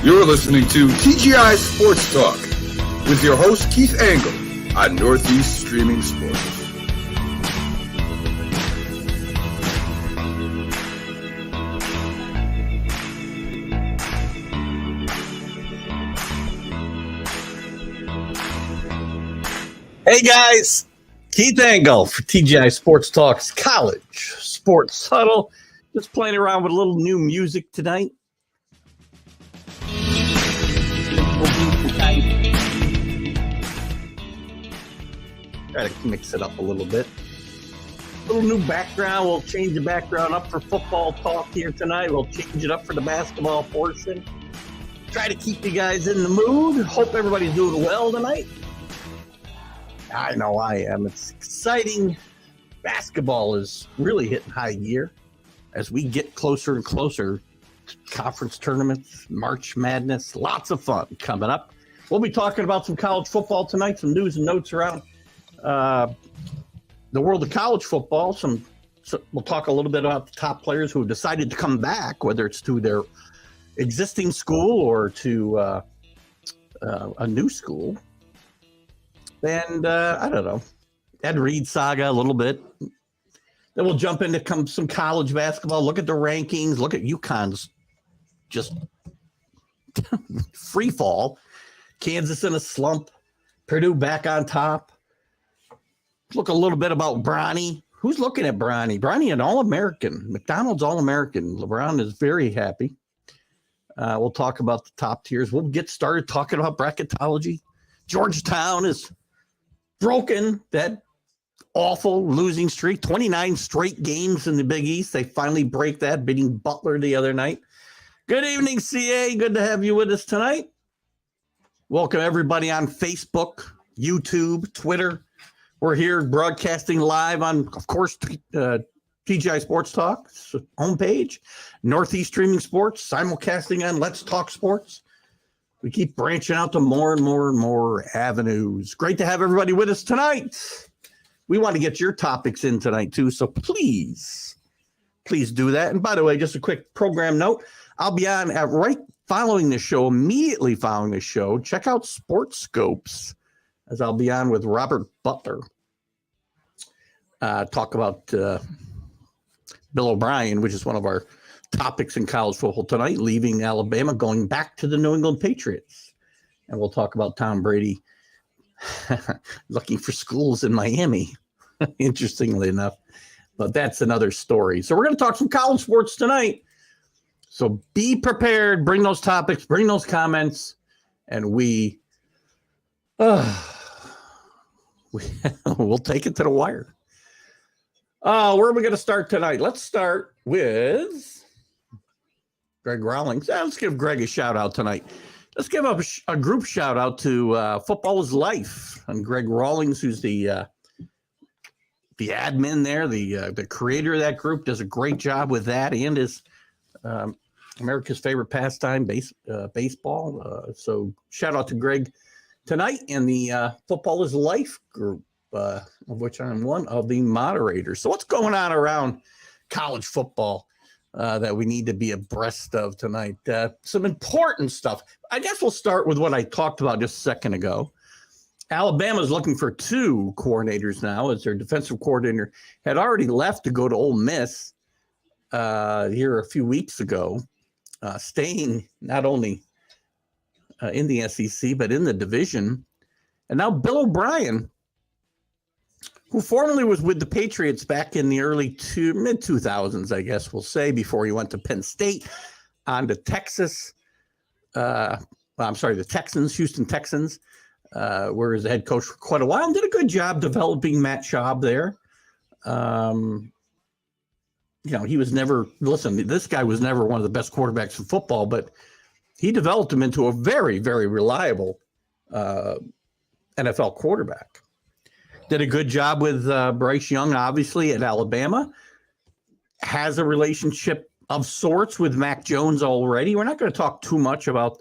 You're listening to TGI Sports Talk with your host Keith Angle on Northeast Streaming Sports. Hey guys, Keith Angle for TGI Sports Talk's College Sports Huddle. Just playing around with a little new music tonight. Try to mix it up a little bit. A little new background. We'll change the background up for football talk here tonight. We'll change it up for the basketball portion. Try to keep you guys in the mood. Hope everybody's doing well tonight. I know I am. It's exciting. Basketball is really hitting high gear as we get closer and closer to conference tournaments, March Madness, lots of fun coming up. We'll be talking about some college football tonight, some news and notes around the world of college football. So we'll talk a little bit about the top players who have decided to come back, whether it's to their existing school or to a new school. And I don't know, Ed Reed saga a little bit. Then we'll jump into some college basketball. Look at the rankings. Look at UConn's just free fall. Kansas in a slump. Purdue back on top. Look a little bit about Bronny. Who's looking at Bronny? Bronny, an All-American. McDonald's All-American. LeBron is very happy. We'll talk about the top tiers. We'll get started talking about bracketology. Georgetown is broken that awful losing streak. 29 straight games in the Big East. They finally break that, beating Butler the other night. Good evening, CA. Good to have you with us tonight. Welcome everybody on Facebook, YouTube, Twitter. We're here broadcasting live on, of course, TGI Sports Talk homepage, Northeast Streaming Sports, simulcasting on Let's Talk Sports. We keep branching out to more and more and more avenues. Great to have everybody with us tonight. We want to get your topics in tonight, too, so please do that. And by the way, just a quick program note, I'll be on right following the show, immediately following the show. Check out Sports Scopes, as I'll be on with Robert Butler. Talk about Bill O'Brien, which is one of our topics in college football tonight, leaving Alabama, going back to the New England Patriots. And we'll talk about Tom Brady looking for schools in Miami, interestingly enough. But that's another story. So we're going to talk some college sports tonight. So be prepared, bring those topics, bring those comments, and we'll take it to the wire. Where are we going to start tonight? Let's start with Greg Rawlings. Let's give Greg a shout out tonight. Let's give up a group shout out to Football is Life and Greg Rawlings, who's the admin there, the creator of that group, does a great job with that, and is America's favorite pastime, baseball. So shout out to Greg tonight and the Football is Life group, of which I'm one of the moderators. So what's going on around college football that we need to be abreast of tonight? Some important stuff. I guess we'll start with what I talked about just a second ago. Alabama's looking for two coordinators now, as their defensive coordinator had already left to go to Ole Miss here a few weeks ago, staying not only in the SEC, but in the division. And now Bill O'Brien, who formerly was with the Patriots back in the mid-2000s, I guess we'll say, before he went to Penn State, on to Texas. The Texans, Houston Texans, where he was the head coach for quite a while and did a good job developing Matt Schaub there. He was never, this guy was never one of the best quarterbacks in football, but he developed him into a very, very reliable NFL quarterback. Did a good job with Bryce Young, obviously, at Alabama. Has a relationship of sorts with Mac Jones already. We're not going to talk too much about,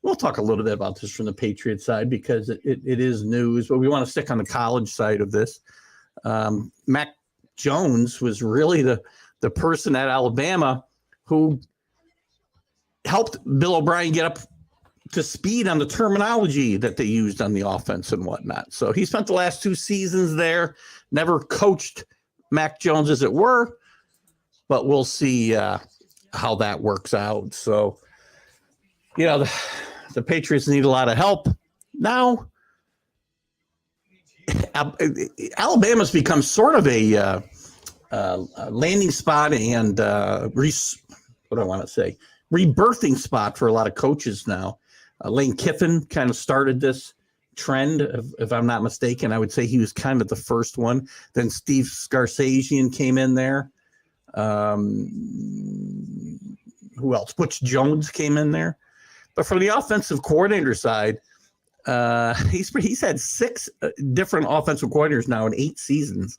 we'll talk a little bit about this from the Patriots side because it is news, but we want to stick on the college side of this. Mac Jones was really the person at Alabama who helped Bill O'Brien get up to speed on the terminology that they used on the offense and whatnot. So he spent the last 2 seasons there, never coached Mac Jones, as it were, but we'll see how that works out. So, the Patriots need a lot of help. Now, Alabama's become sort of a landing spot and rebirthing spot for a lot of coaches now. Lane Kiffin kind of started this trend, if I'm not mistaken. I would say he was kind of the first one. Then Steve Scarsazian came in there. Who else? Butch Jones came in there. But from the offensive coordinator side, he's had 6 different offensive coordinators now in 8 seasons.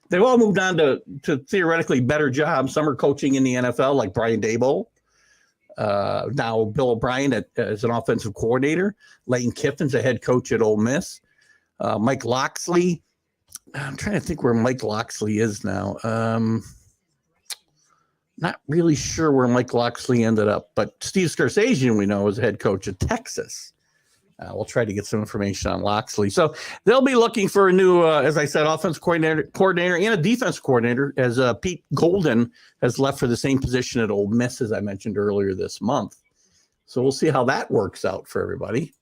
They've all moved on to theoretically better jobs. Some are coaching in the NFL, like Brian Daboll. Now Bill O'Brien as an offensive coordinator. Lane Kiffin's a head coach at Ole Miss. Mike Locksley. I'm trying to think where Mike Locksley is now. Not really sure where Mike Locksley ended up, but Steve Scarsazian, we know, is a head coach at Texas. We'll try to get some information on Locksley. So they'll be looking for a new, as I said, offense coordinator and a defense coordinator, as Pete Golden has left for the same position at Ole Miss, as I mentioned earlier this month. So we'll see how that works out for everybody.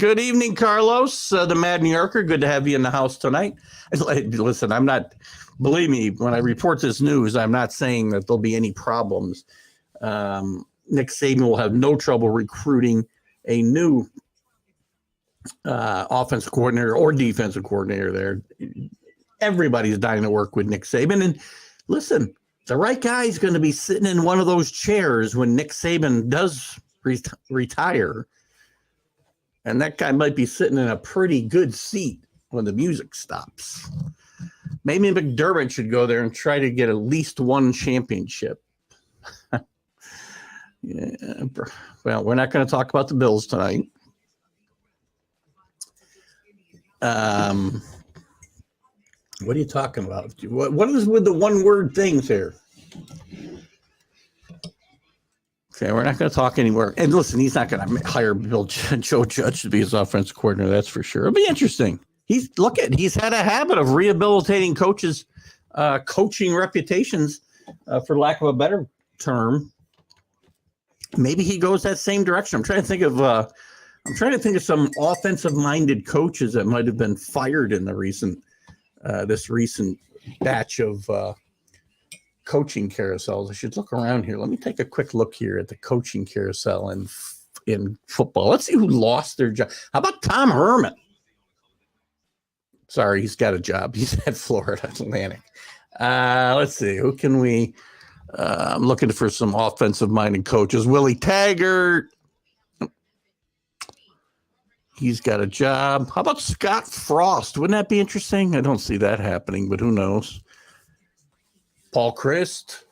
Good evening, Carlos, the Mad New Yorker. Good to have you in the house tonight. Listen, believe me, when I report this news, I'm not saying that there'll be any problems. Nick Saban will have no trouble recruiting a new offensive coordinator or defensive coordinator there. Everybody's dying to work with Nick Saban. And listen, the right guy is going to be sitting in one of those chairs when Nick Saban does retire. And that guy might be sitting in a pretty good seat when the music stops. Maybe McDermott should go there and try to get at least one championship. Yeah. Well, we're not going to talk about the Bills tonight. What are you talking about? What is with the one-word things here? Okay, we're not going to talk anymore. And listen, he's not going to hire Joe Judge to be his offensive coordinator. That's for sure. It'll be interesting. He's had a habit of rehabilitating coaches, coaching reputations, for lack of a better term. Maybe he goes that same direction. I'm trying to think of some offensive-minded coaches that might have been fired in the this recent batch of coaching carousels. I should look around here. Let me take a quick look here at the coaching carousel in football. Let's see who lost their job. How about Tom Herman? Sorry, he's got a job. He's at Florida Atlantic. Let's see. Who can we? I'm looking for some offensive-minded coaches. Willie Taggart. He's got a job. How about Scott Frost? Wouldn't that be interesting? I don't see that happening, but who knows? Paul Christ.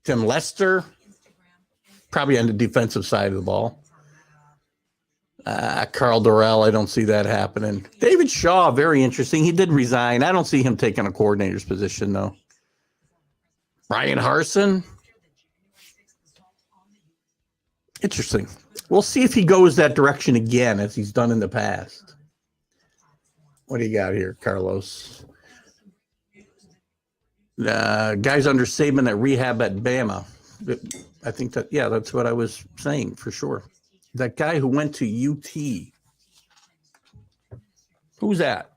Tim Lester. Probably on the defensive side of the ball. Carl Dorrell, I don't see that happening. David Shaw, very interesting. He did resign. I don't see him taking a coordinator's position, though. Brian Harsin. Interesting. We'll see if he goes that direction again, as he's done in the past. What do you got here, Carlos? Guys under Saban that rehab at Bama. I think that's what I was saying for sure. That guy who went to UT. Who's that?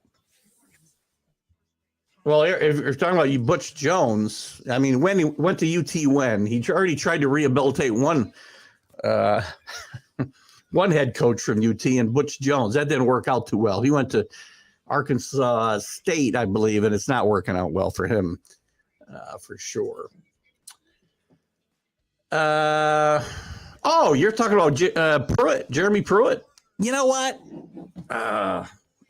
Well, if you're talking about Butch Jones, I mean, when he went to UT, he already tried to rehabilitate one head coach from UT, and Butch Jones. That didn't work out too well. He went to Arkansas State, I believe, and it's not working out well for him, for sure. You're talking about Pruitt, Jeremy Pruitt. You know what?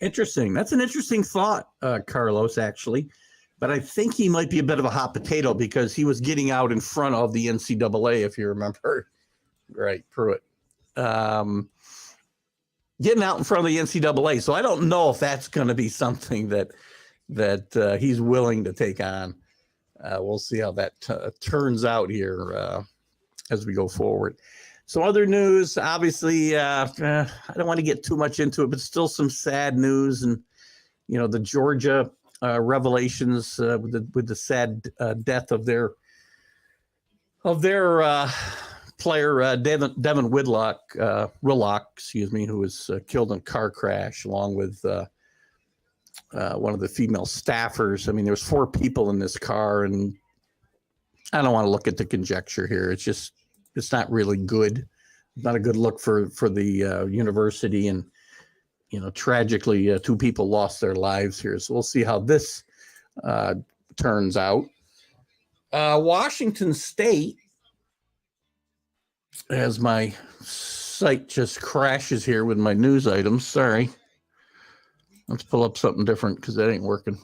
Interesting. That's an interesting thought, Carlos, actually. But I think he might be a bit of a hot potato because he was getting out in front of the NCAA, if you remember. Right, Pruitt. Getting out in front of the NCAA. So I don't know if that's going to be something that he's willing to take on. We'll see how that turns out here as we go forward. Some other news, obviously, I don't want to get too much into it, but still some sad news. And, the Georgia revelations with the sad death of their player, Devin Willock, who was killed in a car crash along with one of the female staffers. I mean, there was 4 people in this car, and I don't want to look at the conjecture here. It's not really good. Not a good look for the university. And, tragically, 2 people lost their lives here. So we'll see how this turns out. Washington State, as my site just crashes here with my news items. Sorry. Let's pull up something different because that ain't working.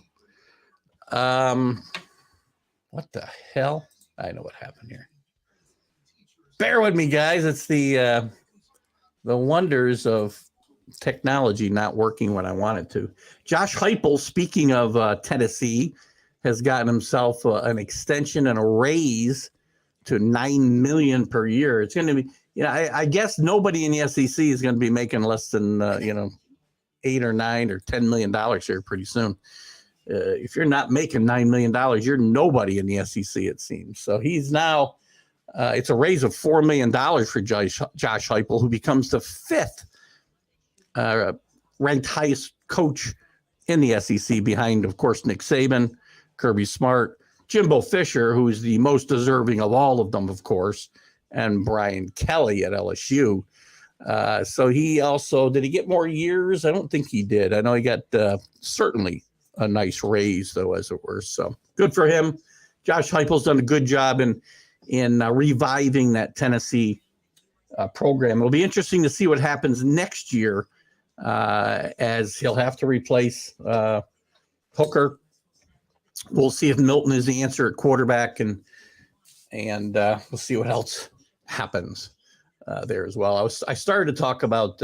What the hell? I know what happened here. Bear with me, guys. It's the wonders of technology not working when I want it to. Josh Heupel, speaking of Tennessee, has gotten himself an extension and a raise to $9 million per year. It's going to be, I guess nobody in the SEC is going to be making less than $8 or $9 or $10 million here pretty soon. If you're not making $9 million, you're nobody in the SEC, it seems. So he's now. It's a raise of $4 million for Josh Heupel, who becomes the 5th ranked highest coach in the SEC, behind, of course, Nick Saban, Kirby Smart, Jimbo Fisher, who is the most deserving of all of them, of course, and Brian Kelly at LSU. So he also, did he get more years? I don't think he did. I know he got certainly a nice raise, though, as it were. So good for him. Josh Heupel's done a good job in reviving that Tennessee program. It'll be interesting to see what happens next year, as he'll have to replace Hooker. We'll see if Milton is the answer at quarterback, and we'll see what else happens there as well. I started to talk about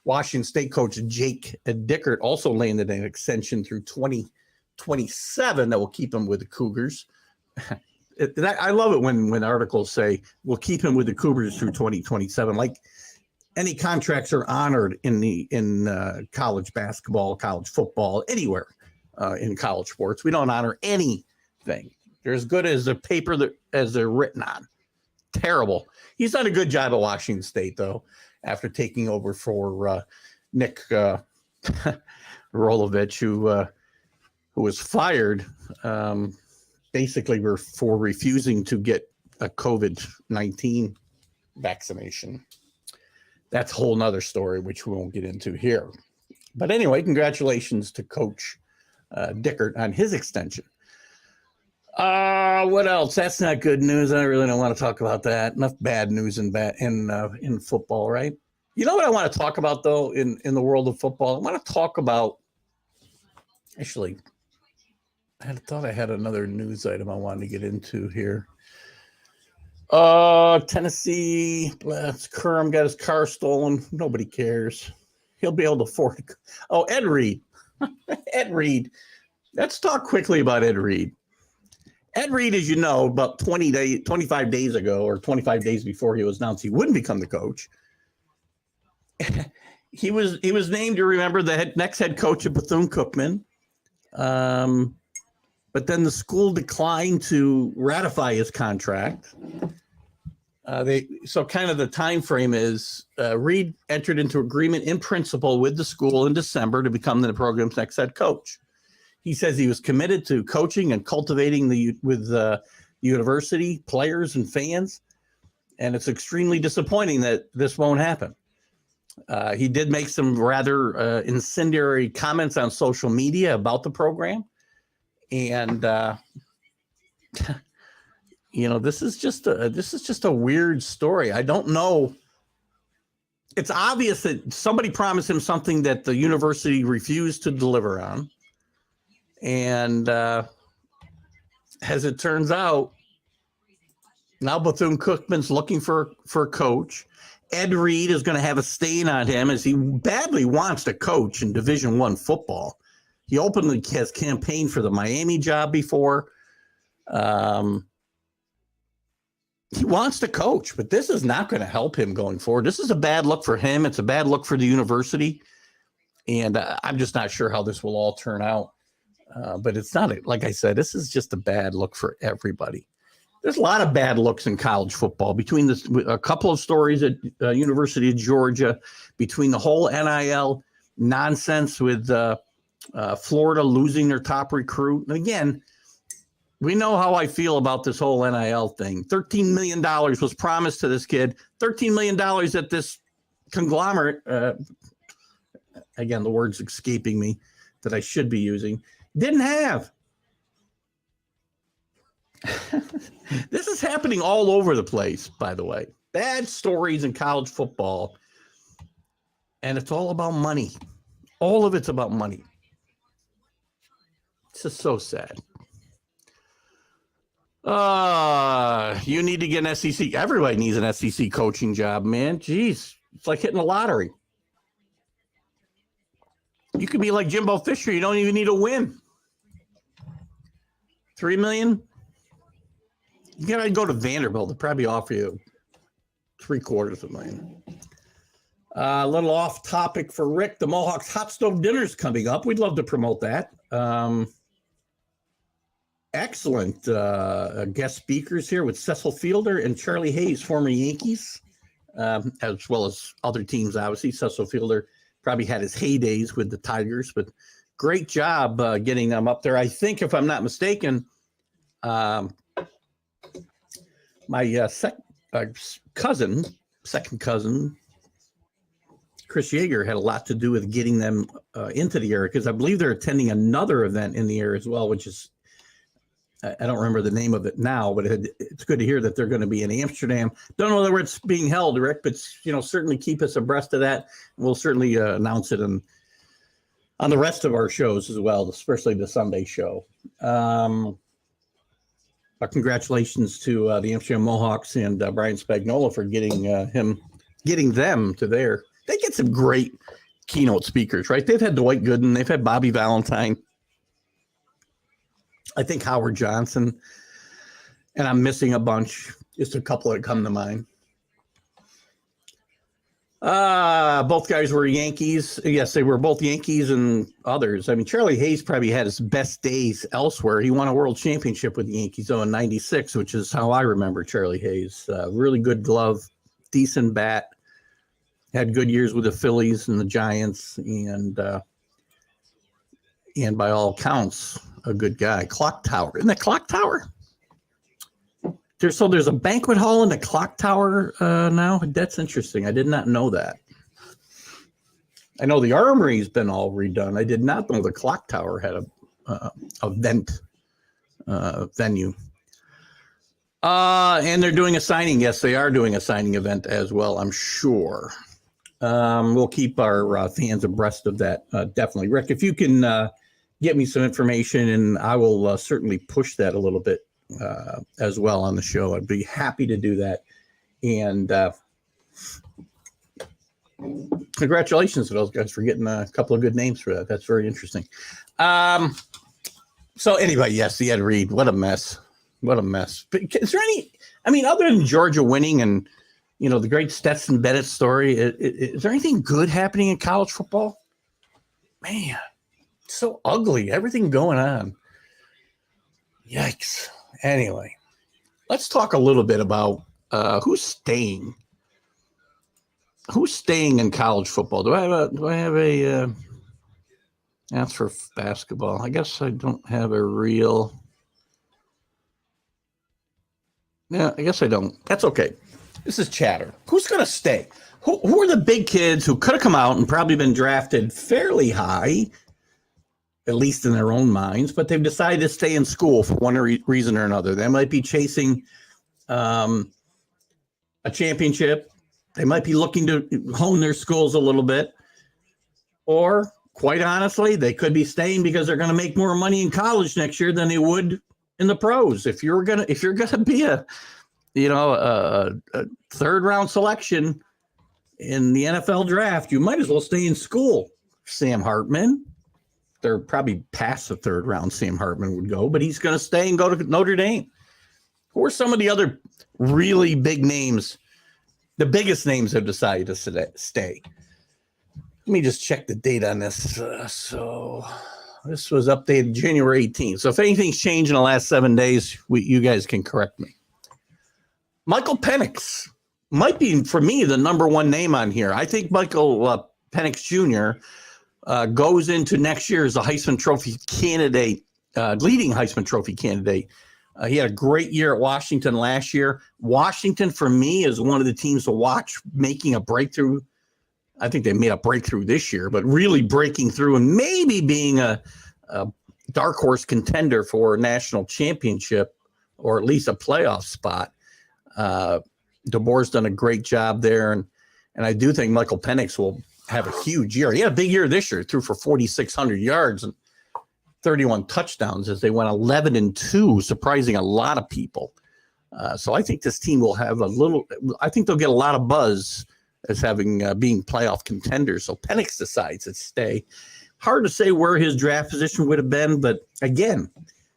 Washington State coach Jake Dickert also landed an extension through 2027 that will keep him with the Cougars. I love it when articles say we'll keep him with the Cougars through 2027. Like any contracts are honored in college basketball, college football, anywhere in college sports. We don't honor anything. They're as good as the paper as they're written on. Terrible. He's done a good job at Washington State, though, after taking over for Nick Rolovich, who was fired. Basically, for refusing to get a COVID-19 vaccination. That's a whole nother story, which we won't get into here. But anyway, congratulations to Coach Dickert on his extension. What else? That's not good news. I really don't want to talk about that. Enough bad news in football, right? You know what I want to talk about, though, in the world of football? I want to talk about, actually, I thought I had another news item I wanted to get into here. Tennessee, Kerm got his car stolen. Nobody cares. He'll be able to afford it. Oh, Ed Reed. Ed Reed. Let's talk quickly about Ed Reed. Ed Reed, as you know, about 25 days ago, or 25 days before he was announced he wouldn't become the coach, he was named, you remember, the next head coach of Bethune-Cookman. But then the school declined to ratify his contract. So kind of the time frame is Reed entered into agreement in principle with the school in December to become the program's next head coach. He says he was committed to coaching and cultivating with the university, players, and fans. And it's extremely disappointing that this won't happen. He did make some rather incendiary comments on social media about the program. And this is just a weird story. I don't know. It's obvious that somebody promised him something that the university refused to deliver on. And as it turns out, now Bethune-Cookman's looking for a coach. Ed Reed is going to have a stain on him, as he badly wants to coach in Division I football. He openly has campaigned for the Miami job before. he wants to coach, but this is not going to help him going forward. This is a bad look for him. It's a bad look for the university. And I'm just not sure how this will all turn out. But it's not, like I said, this is just a bad look for everybody. There's a lot of bad looks in college football between a couple of stories at University of Georgia, between the whole NIL nonsense with Florida losing their top recruit. And again, we know how I feel about this whole NIL thing. $13 million was promised to this kid. $13 million that this conglomerate, again, the word's escaping me that I should be using, didn't have. This is happening all over the place, by the way. Bad stories in college football. And it's all about money. All of it's about money. It's just so sad. You need to get an SEC. Everybody needs an SEC coaching job, man. Jeez, it's like hitting the lottery. You could be like Jimbo Fisher. You don't even need a win. $3 million. You gotta go to Vanderbilt. They'll probably offer you $750,000. A little off topic for Rick. The Mohawks Hot Stove Dinner's coming up. We'd love to promote that. Excellent guest speakers here with Cecil Fielder and Charlie Hayes, former Yankees, as well as other teams, obviously. Cecil Fielder probably had his heydays with the Tigers, but great job getting them up there. I think, if I'm not mistaken, my second cousin, Chris Yeager, had a lot to do with getting them into the area, because I believe they're attending another event in the area as well, which is, I don't remember the name of it now, but it's good to hear that they're going to be in Amsterdam. Don't know where it's being held, Rick, but certainly keep us abreast of that. We'll certainly announce it on the rest of our shows as well, especially the Sunday show. Congratulations to the Amsterdam Mohawks and Brian Spagnola for getting them to there. They get some great keynote speakers, right? They've had Dwight Gooden, they've had Bobby Valentine, I think Howard Johnson, and I'm missing a bunch. Just a couple that come to mind. Both guys were Yankees. Yes, they were both Yankees and others. I mean, Charlie Hayes probably had his best days elsewhere. He won a world championship with the Yankees in '96, which is how I remember Charlie Hayes. Really good glove, decent bat, had good years with the Phillies and the Giants, and by all accounts, a good guy. Clock Tower. Isn't that Clock Tower? There's a banquet hall in the Clock Tower now. That's interesting. I did not know that. I know the Armory's been all redone. I did not know the Clock Tower had a venue. And they're doing a signing. Yes, they are doing a signing event as well, I'm sure. We'll keep our fans abreast of that, definitely. Rick, if you can get me some information, and I will certainly push that a little bit as well on the show. I'd be happy to do that. And congratulations to those guys for getting a couple of good names for that. That's very interesting. So anyway, yes, the Ed Reed, what a mess. What a mess. But is there other than Georgia winning and, the great Stetson Bennett story, is there anything good happening in college football? Man, it's so ugly. Everything going on. Yikes. Anyway, let's talk a little bit about who's staying. Who's staying in college football? Do I have a that's for basketball? I guess I don't have a real. Yeah, I guess I don't. That's okay. This is chatter. Who's going to stay? Who are the big kids who could have come out and probably been drafted fairly high, at least in their own minds, but they've decided to stay in school for one reason or another? They might be chasing a championship. They might be looking to hone their skills a little bit. Or, quite honestly, they could be staying because they're going to make more money in college next year than they would in the pros. If you're gonna be a third round selection in the NFL draft, you might as well stay in school. Sam Hartman. They're probably past the third round. Sam Hartman would go, but he's going to stay and go to Notre Dame. Who are some of the other really big names, the biggest names that have decided to stay? Let me just check the date on this. So this was updated January 18th. So if anything's changed in the last 7 days, you guys can correct me. Michael Penix might be, for me, the number one name on here. I think Michael Penix Jr. Goes into next year as a Heisman Trophy candidate, leading Heisman Trophy candidate. He had a great year at Washington last year. Washington, for me, is one of the teams to watch making a breakthrough. I think they made a breakthrough this year, but really breaking through and maybe being a dark horse contender for a national championship or at least a playoff spot. DeBoer's done a great job there, and I do think Michael Penix will have a huge year. He had a big year this year, threw for 4,600 yards and 31 touchdowns as they went 11-2, surprising a lot of people. So I think this team will have I think they'll get a lot of buzz as having being playoff contenders. So Penix decides to stay. Hard to say where his draft position would have been, but again,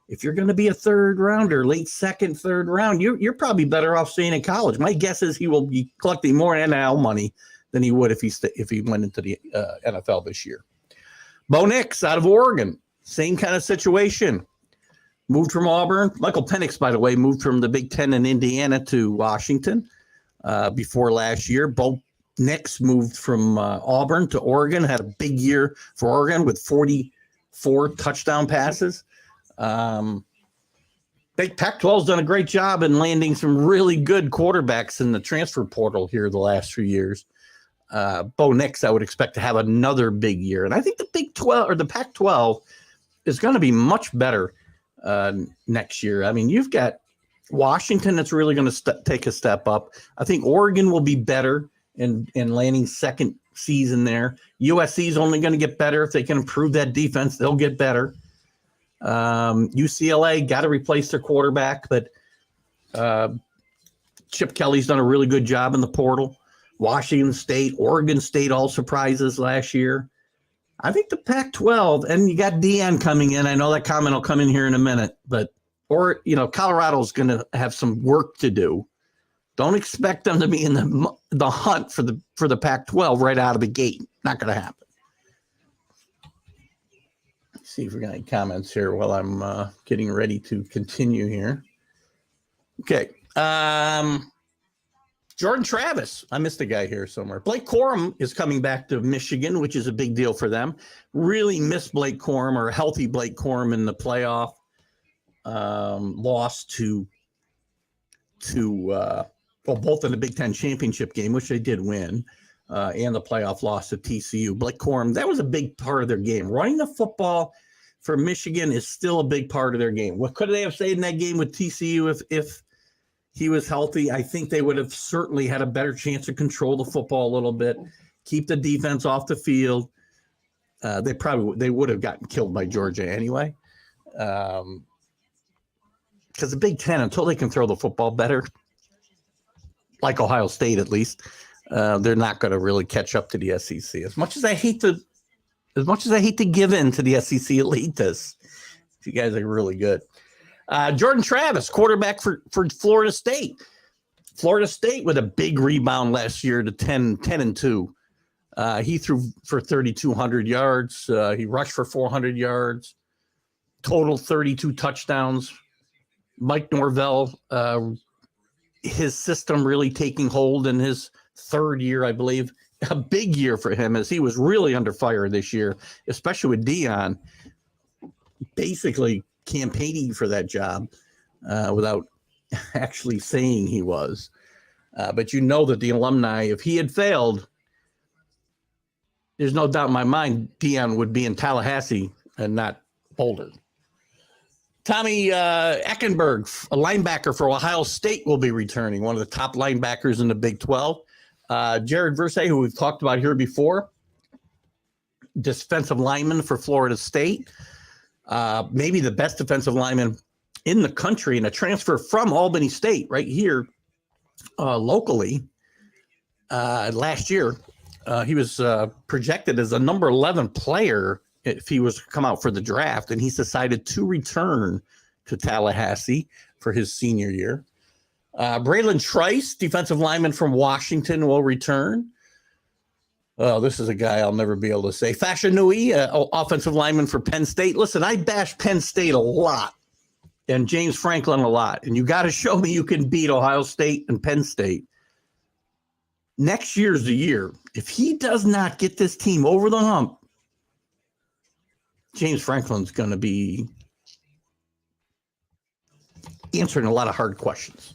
if you're going to be a third rounder, late second, third round, you're probably better off staying in college. My guess is he will be collecting more NIL money than he would if he went into the NFL this year. Bo Nix out of Oregon, same kind of situation. Moved from Auburn. Michael Penix, by the way, moved from the Big Ten in Indiana to Washington before last year. Bo Nix moved from Auburn to Oregon, had a big year for Oregon with 44 touchdown passes. Pac-12's done a great job in landing some really good quarterbacks in the transfer portal here the last few years. Bo Nix, I would expect to have another big year. And I think the Big 12 or the Pac-12 is going to be much better next year. I mean, you've got Washington that's really going to take a step up. I think Oregon will be better in landing second season there. USC is only going to get better. If they can improve that defense, they'll get better. UCLA got to replace their quarterback, but Chip Kelly's done a really good job in the portal. Washington State, Oregon State, all surprises last year. I think the Pac-12, and you got Deion coming in. I know that comment will come in here in a minute, but Colorado's going to have some work to do. Don't expect them to be in the hunt for the Pac-12 right out of the gate. Not going to happen. Let's see if we got any comments here while I'm getting ready to continue here. Okay. Jordan Travis. I missed a guy here somewhere. Blake Corum is coming back to Michigan, which is a big deal for them. Really missed Blake Corum, or a healthy Blake Corum, in the playoff. Lost to both in the Big Ten championship game, which they did win, and the playoff loss to TCU. Blake Corum, that was a big part of their game. Running the football for Michigan is still a big part of their game. What could they have said in that game with TCU if he was healthy? I think they would have certainly had a better chance to control the football a little bit, keep the defense off the field. They would have gotten killed by Georgia anyway. Because the Big Ten, until they can throw the football better, like Ohio State at least, they're not going to really catch up to the SEC. As much as I hate to give in to the SEC elitists, you guys are really good. Jordan Travis, quarterback for Florida State. Florida State with a big rebound last year to 10-2. He threw for 3,200 yards. He rushed for 400 yards. Total 32 touchdowns. Mike Norvell, his system really taking hold in his third year, I believe. A big year for him, as he was really under fire this year, especially with Deion basically campaigning for that job without actually saying he was. But you know that the alumni, if he had failed, there's no doubt in my mind Deion would be in Tallahassee and not Boulder. Tommy Eckenberg, a linebacker for Ohio State, will be returning, one of the top linebackers in the Big 12. Jared Versay, who we've talked about here before, defensive lineman for Florida State, maybe the best defensive lineman in the country, and a transfer from Albany State right here locally last year. He was projected as a number 11 player if he was to come out for the draft, and he's decided to return to Tallahassee for his senior year. Braylon Trice, defensive lineman from Washington, will return. Oh, this is a guy I'll never be able to say. Fashanui, offensive lineman for Penn State. Listen, I bash Penn State a lot and James Franklin a lot. And you got to show me you can beat Ohio State and Penn State. Next year's the year. If he does not get this team over the hump, James Franklin's going to be answering a lot of hard questions.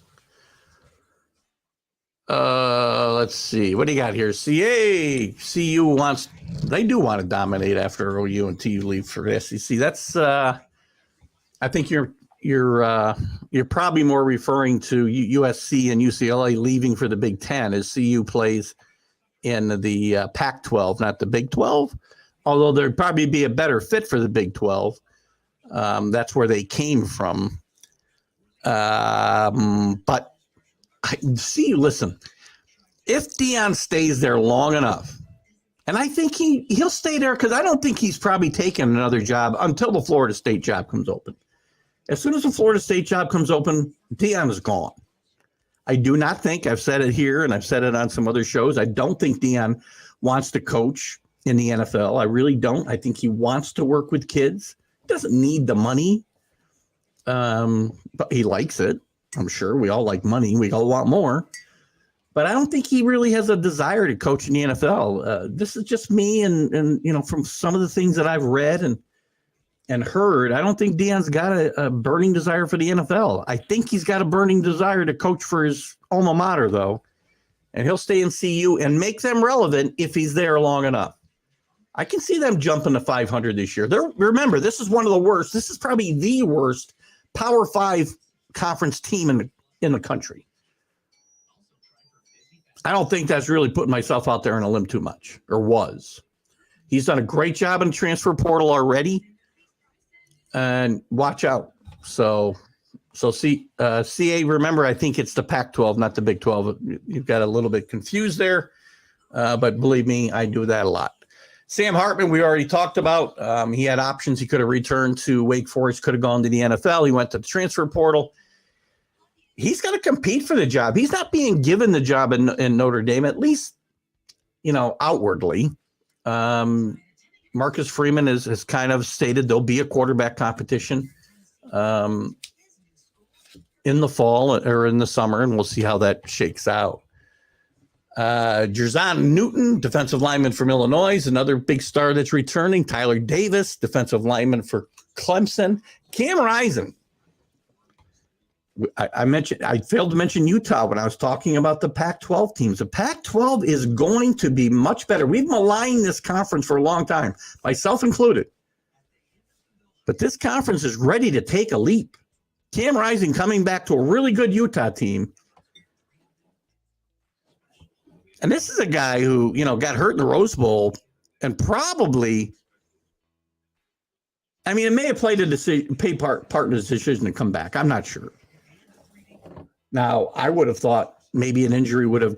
Let's see. What do you got here? CU wants, they do want to dominate after OU and TU leave for the SEC. That's, I think you're probably more referring to USC and UCLA leaving for the Big Ten as CU plays in the Pac-12, not the Big 12. Although there'd probably be a better fit for the Big 12. That's where they came from. But listen, if Deion stays there long enough, and I think he'll stay there because I don't think he's probably taking another job until the Florida State job comes open. As soon as the Florida State job comes open, Deion is gone. I do not think, I've said it here and I've said it on some other shows, I don't think Deion wants to coach in the NFL. I really don't. I think he wants to work with kids. He doesn't need the money, but he likes it. I'm sure we all like money. We all want more. But I don't think he really has a desire to coach in the NFL. This is just me and from some of the things that I've read and heard, I don't think Deion's got a burning desire for the NFL. I think he's got a burning desire to coach for his alma mater, though. And he'll stay in CU and make them relevant if he's there long enough. I can see them jumping to 500 this year. Remember, this is one of the worst. This is probably the worst Power 5 conference team in the country. I don't think that's really putting myself out there on a limb too much, or was. He's done a great job in the transfer portal already. And watch out. So CA, remember, I think it's the Pac-12, not the Big 12. You've got a little bit confused there. But believe me, I do that a lot. Sam Hartman, we already talked about. He had options. He could have returned to Wake Forest, could have gone to the NFL. He went to the transfer portal. He's got to compete for the job. He's not being given the job in Notre Dame, at least, outwardly. Marcus Freeman has kind of stated there'll be a quarterback competition in the fall or in the summer, and we'll see how that shakes out. Jerzon Newton, defensive lineman from Illinois, another big star that's returning. Tyler Davis, defensive lineman for Clemson. Cam Rising. I failed to mention Utah when I was talking about the Pac-12 teams. The Pac-12 is going to be much better. We've maligned this conference for a long time, myself included. But this conference is ready to take a leap. Cam Rising coming back to a really good Utah team. And this is a guy who, got hurt in the Rose Bowl and probably, it may have played part in his decision to come back. I'm not sure. Now, I would have thought maybe an injury would have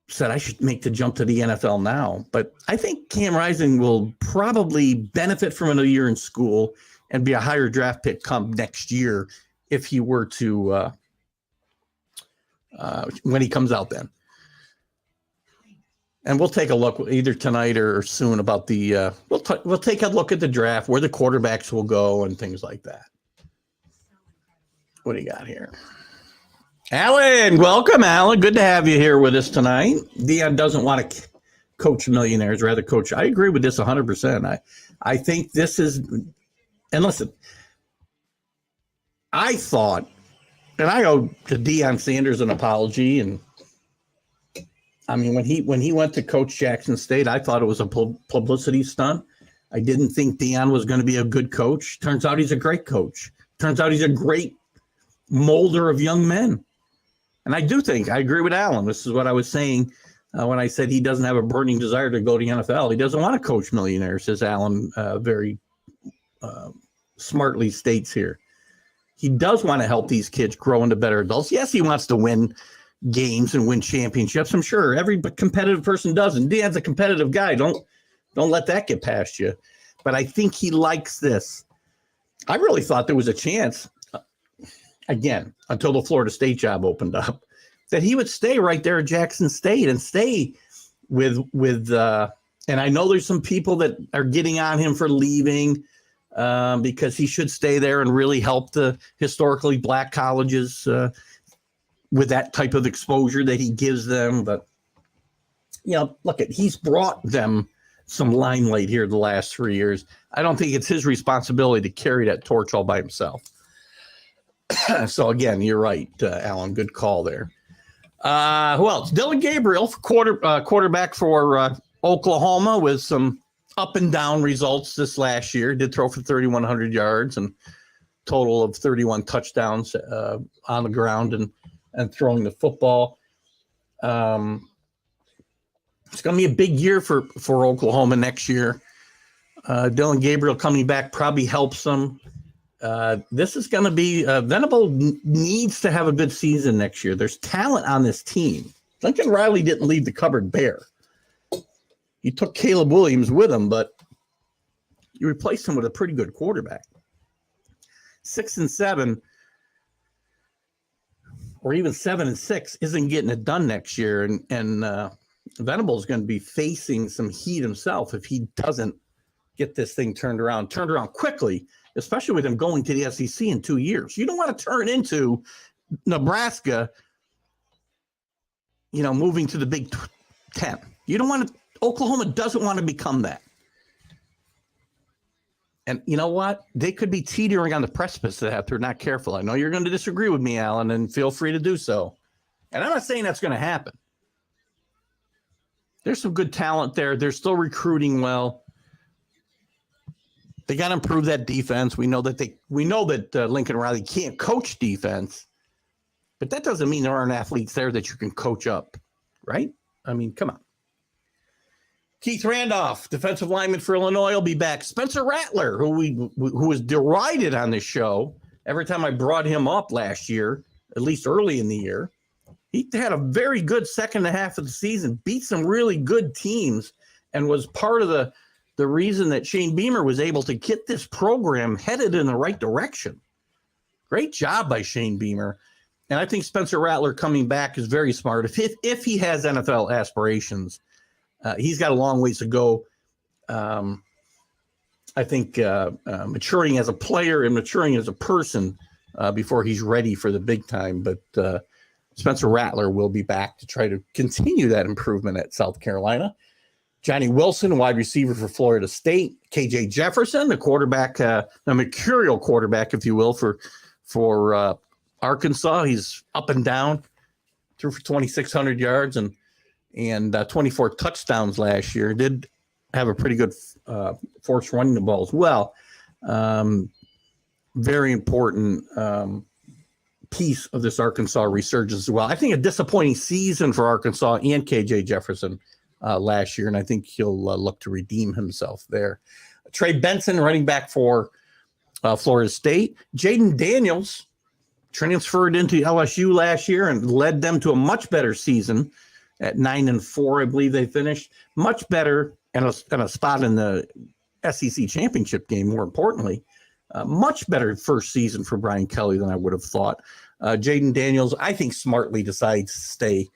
said I should make the jump to the NFL now. But I think Cam Rising will probably benefit from another year in school and be a higher draft pick come next year if he were to, when he comes out then. And we'll take a look either tonight or soon about the we'll take a look at the draft, where the quarterbacks will go and things like that. What do you got here? Alan, welcome, Alan. Good to have you here with us tonight. Deion doesn't want to coach millionaires, rather coach. I agree with this 100%. I think this is, and listen, I thought, and I owe to Deion Sanders an apology, and when he went to coach Jackson State, I thought it was a publicity stunt. I didn't think Deion was going to be a good coach. Turns out he's a great coach. Turns out he's a great molder of young men. And I do think, I agree with Alan. This is what I was saying when I said he doesn't have a burning desire to go to the NFL. He doesn't want to coach millionaires, as Alan very smartly states here. He does want to help these kids grow into better adults. Yes, he wants to win games and win championships. I'm sure every competitive person does. And Deion's a competitive guy. Don't let that get past you. But I think he likes this. I really thought there was a chance. again, until the Florida State job opened up, that he would stay right there at Jackson State and stay with and I know there's some people that are getting on him for leaving because he should stay there and really help the historically black colleges with that type of exposure that he gives them. But, look, he's brought them some limelight here the last 3 years. I don't think it's his responsibility to carry that torch all by himself. So, again, you're right, Alan. Good call there. Who else? Dylan Gabriel, quarterback for Oklahoma, with some up and down results this last year. Did throw for 3,100 yards and total of 31 touchdowns on the ground and throwing the football. It's going to be a big year for Oklahoma next year. Dylan Gabriel coming back probably helps them. This is going to be Venable needs to have a good season next year. There's talent on this team. Lincoln Riley didn't leave the cupboard bare. He took Caleb Williams with him, but you replaced him with a pretty good quarterback. 6-7, or even 7-6, isn't getting it done next year, and Venable is going to be facing some heat himself if he doesn't get this thing turned around quickly, especially with him going to the SEC in 2 years. You don't want to turn into Nebraska, moving to the Big Ten. You don't want to. Oklahoma doesn't want to become that. And you know what? They could be teetering on the precipice of that if they're not careful. I know you're going to disagree with me, Alan, and feel free to do so. And I'm not saying that's going to happen. There's some good talent there. They're still recruiting well. They got to improve that defense. We know that Lincoln Riley can't coach defense, but that doesn't mean there aren't athletes there that you can coach up, right? I mean, come on. Keith Randolph, defensive lineman for Illinois, will be back. Spencer Rattler, who was derided on this show every time I brought him up last year, at least early in the year. He had a very good second half of the season, beat some really good teams, and was part of the reason that Shane Beamer was able to get this program headed in the right direction. Great job by Shane Beamer. And I think Spencer Rattler coming back is very smart. If he has NFL aspirations, he's got a long ways to go. I think maturing as a player and maturing as a person before he's ready for the big time. But Spencer Rattler will be back to try to continue that improvement at South Carolina. Johnny Wilson, wide receiver for Florida State. KJ Jefferson, the quarterback, the mercurial quarterback, if you will, for Arkansas. He's up and down, threw for 2,600 yards and 24 touchdowns last year. Did have a pretty good force running the ball as well. Very important piece of this Arkansas resurgence as well. I think a disappointing season for Arkansas and KJ Jefferson last year, and I think he'll look to redeem himself there. Trey Benson, running back for Florida State. Jaden Daniels transferred into LSU last year and led them to a much better season at 9-4, I believe they finished. Much better, and a spot in the SEC championship game, more importantly. Much better first season for Brian Kelly than I would have thought. Jaden Daniels, I think, smartly decides to stay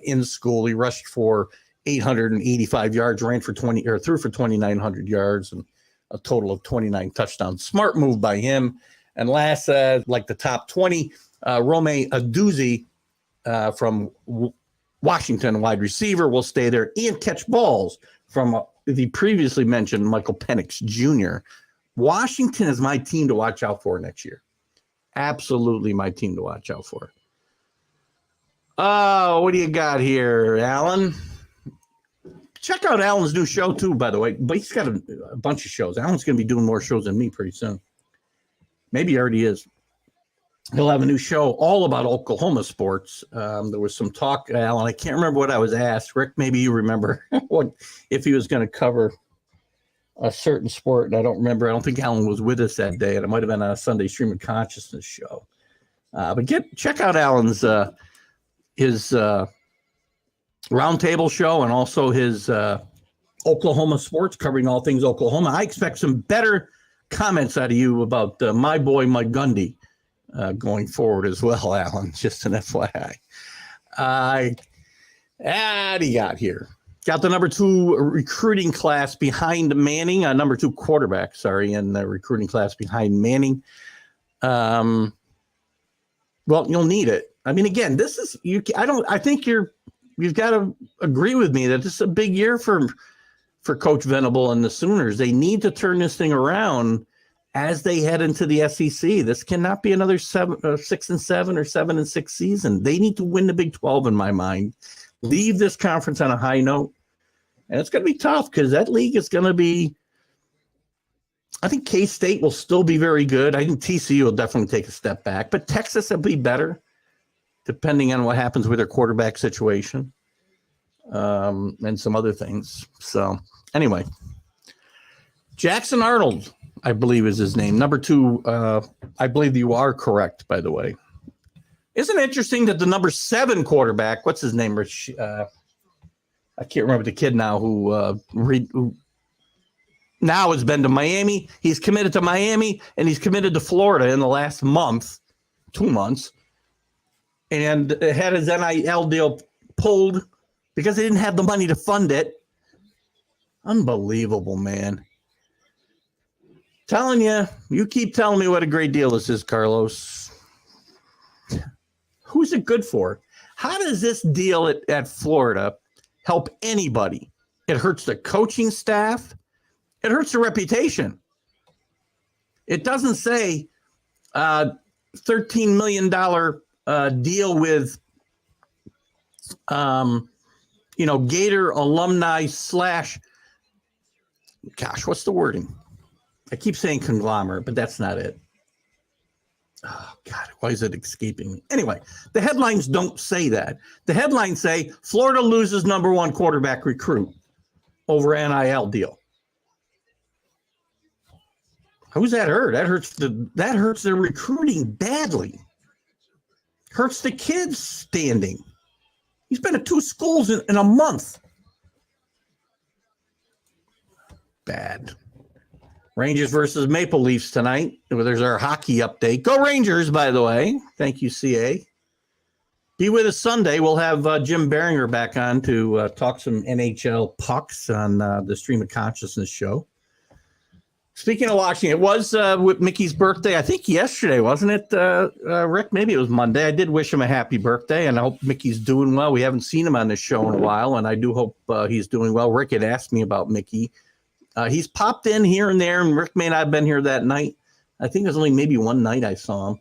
in school. He rushed for 885 yards, threw for 2,900 yards, and a total of 29 touchdowns. Smart move by him. And last, like the top 20, Rome Aduzzi from Washington, wide receiver, will stay there and catch balls from the previously mentioned Michael Penix Jr. Washington is my team to watch out for next year. Absolutely my team to watch out for. Oh, what do you got here, Alan? Check out Alan's new show, too, by the way. But he's got a bunch of shows. Alan's going to be doing more shows than me pretty soon. Maybe he already is. He'll have a new show all about Oklahoma sports. There was some talk, Alan. I can't remember what I was asked. Rick, maybe you remember if he was going to cover a certain sport, and I don't remember. I don't think Alan was with us that day, and it might have been on a Sunday Stream of Consciousness show. But check out Alan's his roundtable show and also his Oklahoma sports, covering all things Oklahoma. I expect some better comments out of you about my boy Mike Gundy going forward as well, Alan. Just an FYI. What do you got here? Got the number 2 recruiting class behind Manning, number 2 quarterback, in the recruiting class behind Manning. Well, you'll need it. I mean, again, this is you. I think you've got to agree with me that this is a big year for Coach Venable and the Sooners. They need to turn this thing around as they head into the SEC. This cannot be another 6-7 or 7-6 season. They need to win the Big 12 in my mind. Leave this conference on a high note. And it's going to be tough because that league is going to be, I think K-State will still be very good. I think TCU will definitely take a step back, but Texas will be better depending on what happens with their quarterback situation and some other things. So anyway, Jackson Arnold, I believe is his name. Number 2, I believe you are correct, by the way. Isn't it interesting that the number 7 quarterback, what's his name, Rich? I can't remember the kid now who now has been to Miami. He's committed to Miami, and he's committed to Florida in the last 2 months, and had his NIL deal pulled because they didn't have the money to fund it. Unbelievable, man. Telling you, you keep telling me what a great deal this is, Carlos. Who's it good for? How does this deal at Florida help anybody? It hurts the coaching staff. It hurts the reputation. It doesn't say $13 million deal with, Gator alumni / gosh, what's the wording? I keep saying conglomerate, but that's not it. Oh, God, why is it escaping me? Anyway, the headlines don't say that. The headlines say Florida loses number 1 quarterback recruit over NIL deal. Who's that hurt? That hurts their recruiting badly. Hurts the kids standing. He's been at 2 schools in a month. Bad. Rangers versus Maple Leafs tonight. There's our hockey update. Go Rangers, by the way. Thank you, CA. Be with us Sunday. We'll have Jim Beringer back on to talk some NHL pucks on the Stream of Consciousness show. Speaking of Washington, it was with Mickey's birthday, I think yesterday, wasn't it, Rick? Maybe it was Monday. I did wish him a happy birthday, and I hope Mickey's doing well. We haven't seen him on this show in a while, and I do hope he's doing well. Rick had asked me about Mickey. He's popped in here and there, and Rick may not have been here that night. I think there's only maybe one night I saw him.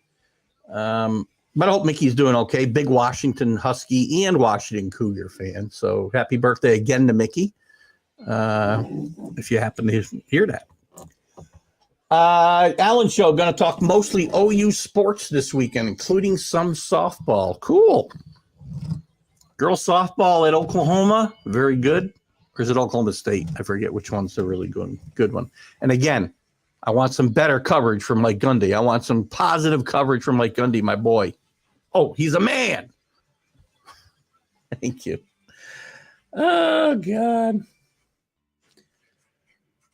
But I hope Mickey's doing okay. Big Washington Husky and Washington Cougar fan. So happy birthday again to Mickey, if you happen to hear that. Alan Show, going to talk mostly OU sports this weekend, including some softball. Cool. Girls softball at Oklahoma, very good. Or is it Oklahoma State? I forget which one's the really good one. And again, I want some better coverage from Mike Gundy. I want some positive coverage from Mike Gundy, my boy. Oh, he's a man. Thank you. Oh, God.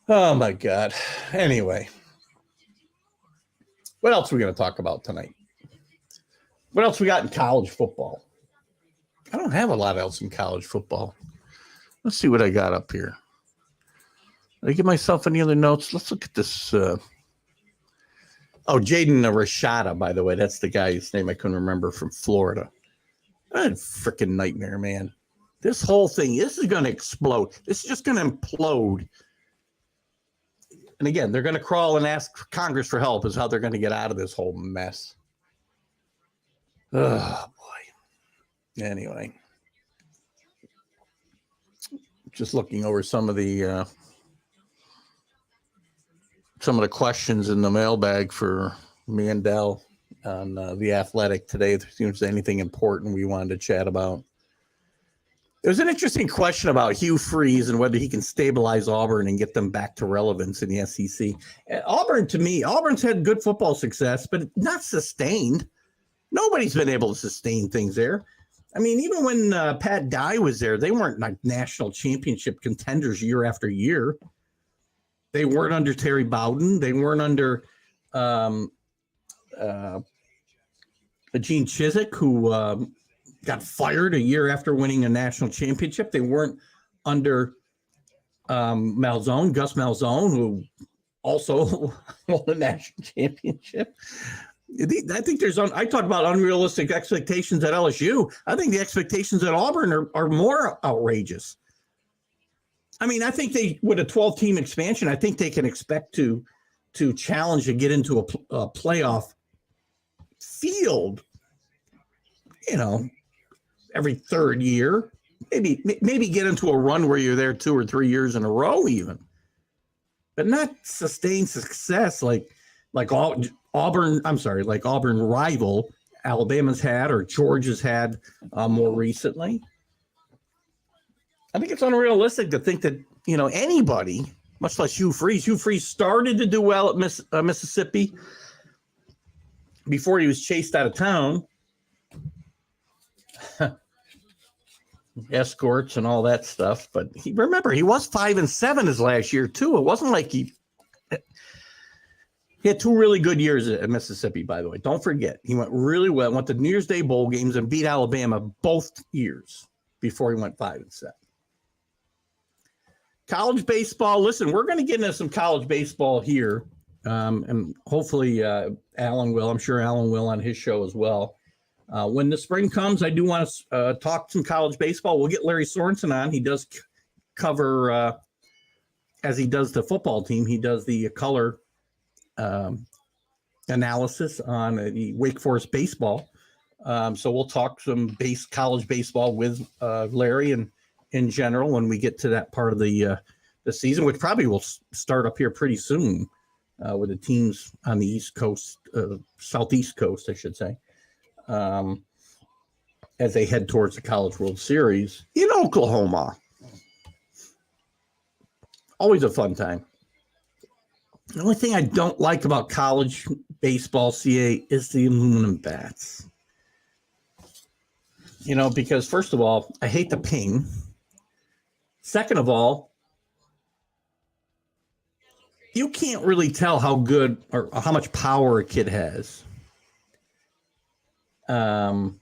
Oh, my God. Anyway. What else are we going to talk about tonight? What else we got in college football? I don't have a lot else in college football. Let's see what I got up here. Did I give myself any other notes? Let's look at this. Jaden Rashada, by the way. That's the guy's name I couldn't remember from Florida. What a freaking nightmare, man. This whole thing, this is going to explode. This is just going to implode. And again, they're going to crawl and ask Congress for help is how they're going to get out of this whole mess. Oh, boy. Anyway. Just looking over some of the questions in the mailbag for Mandel on The Athletic today. If there's anything important we wanted to chat about. There's an interesting question about Hugh Freeze and whether he can stabilize Auburn and get them back to relevance in the SEC. Auburn, to me, Auburn's had good football success, but not sustained. Nobody's been able to sustain things there. I mean, even when Pat Dye was there, they weren't like national championship contenders year after year. They weren't under Terry Bowden. They weren't under Gene Chizik, who got fired a year after winning a national championship. They weren't under Malzone, Gus Malzone, who also won the national championship. I think I talked about unrealistic expectations at LSU. I think the expectations at Auburn are more outrageous. I mean, I think with a 12-team expansion, I think they can expect to challenge and get into a playoff field, every third year. Maybe get into a run where you're there 2 or 3 years in a row even. But not sustained success like Auburn rival Alabama's had or Georgia's had more recently. I think it's unrealistic to think that, anybody, much less Hugh Freeze started to do well at Mississippi before he was chased out of town. Escorts and all that stuff. But he was 5-7 his last year too. It wasn't like he had 2 really good years at Mississippi, by the way. Don't forget, he went really well, went to New Year's Day bowl games and beat Alabama both years before he went 5-7. College baseball. Listen, we're going to get into some college baseball here. And hopefully Alan will. I'm sure Alan will on his show as well. When the spring comes, I do want to talk some college baseball. We'll get Larry Sorensen on. He does cover, as he does the football team, he does the color analysis on the Wake Forest baseball. So we'll talk some college baseball with Larry and in general when we get to that part of the season, which probably will start up here pretty soon with the teams on the East Coast, Southeast Coast, I should say. As they head towards the College World Series in Oklahoma. Always a fun time. The only thing I don't like about college baseball, CA, is the aluminum bats. Because first of all, I hate the ping. Second of all, you can't really tell how good or how much power a kid has. When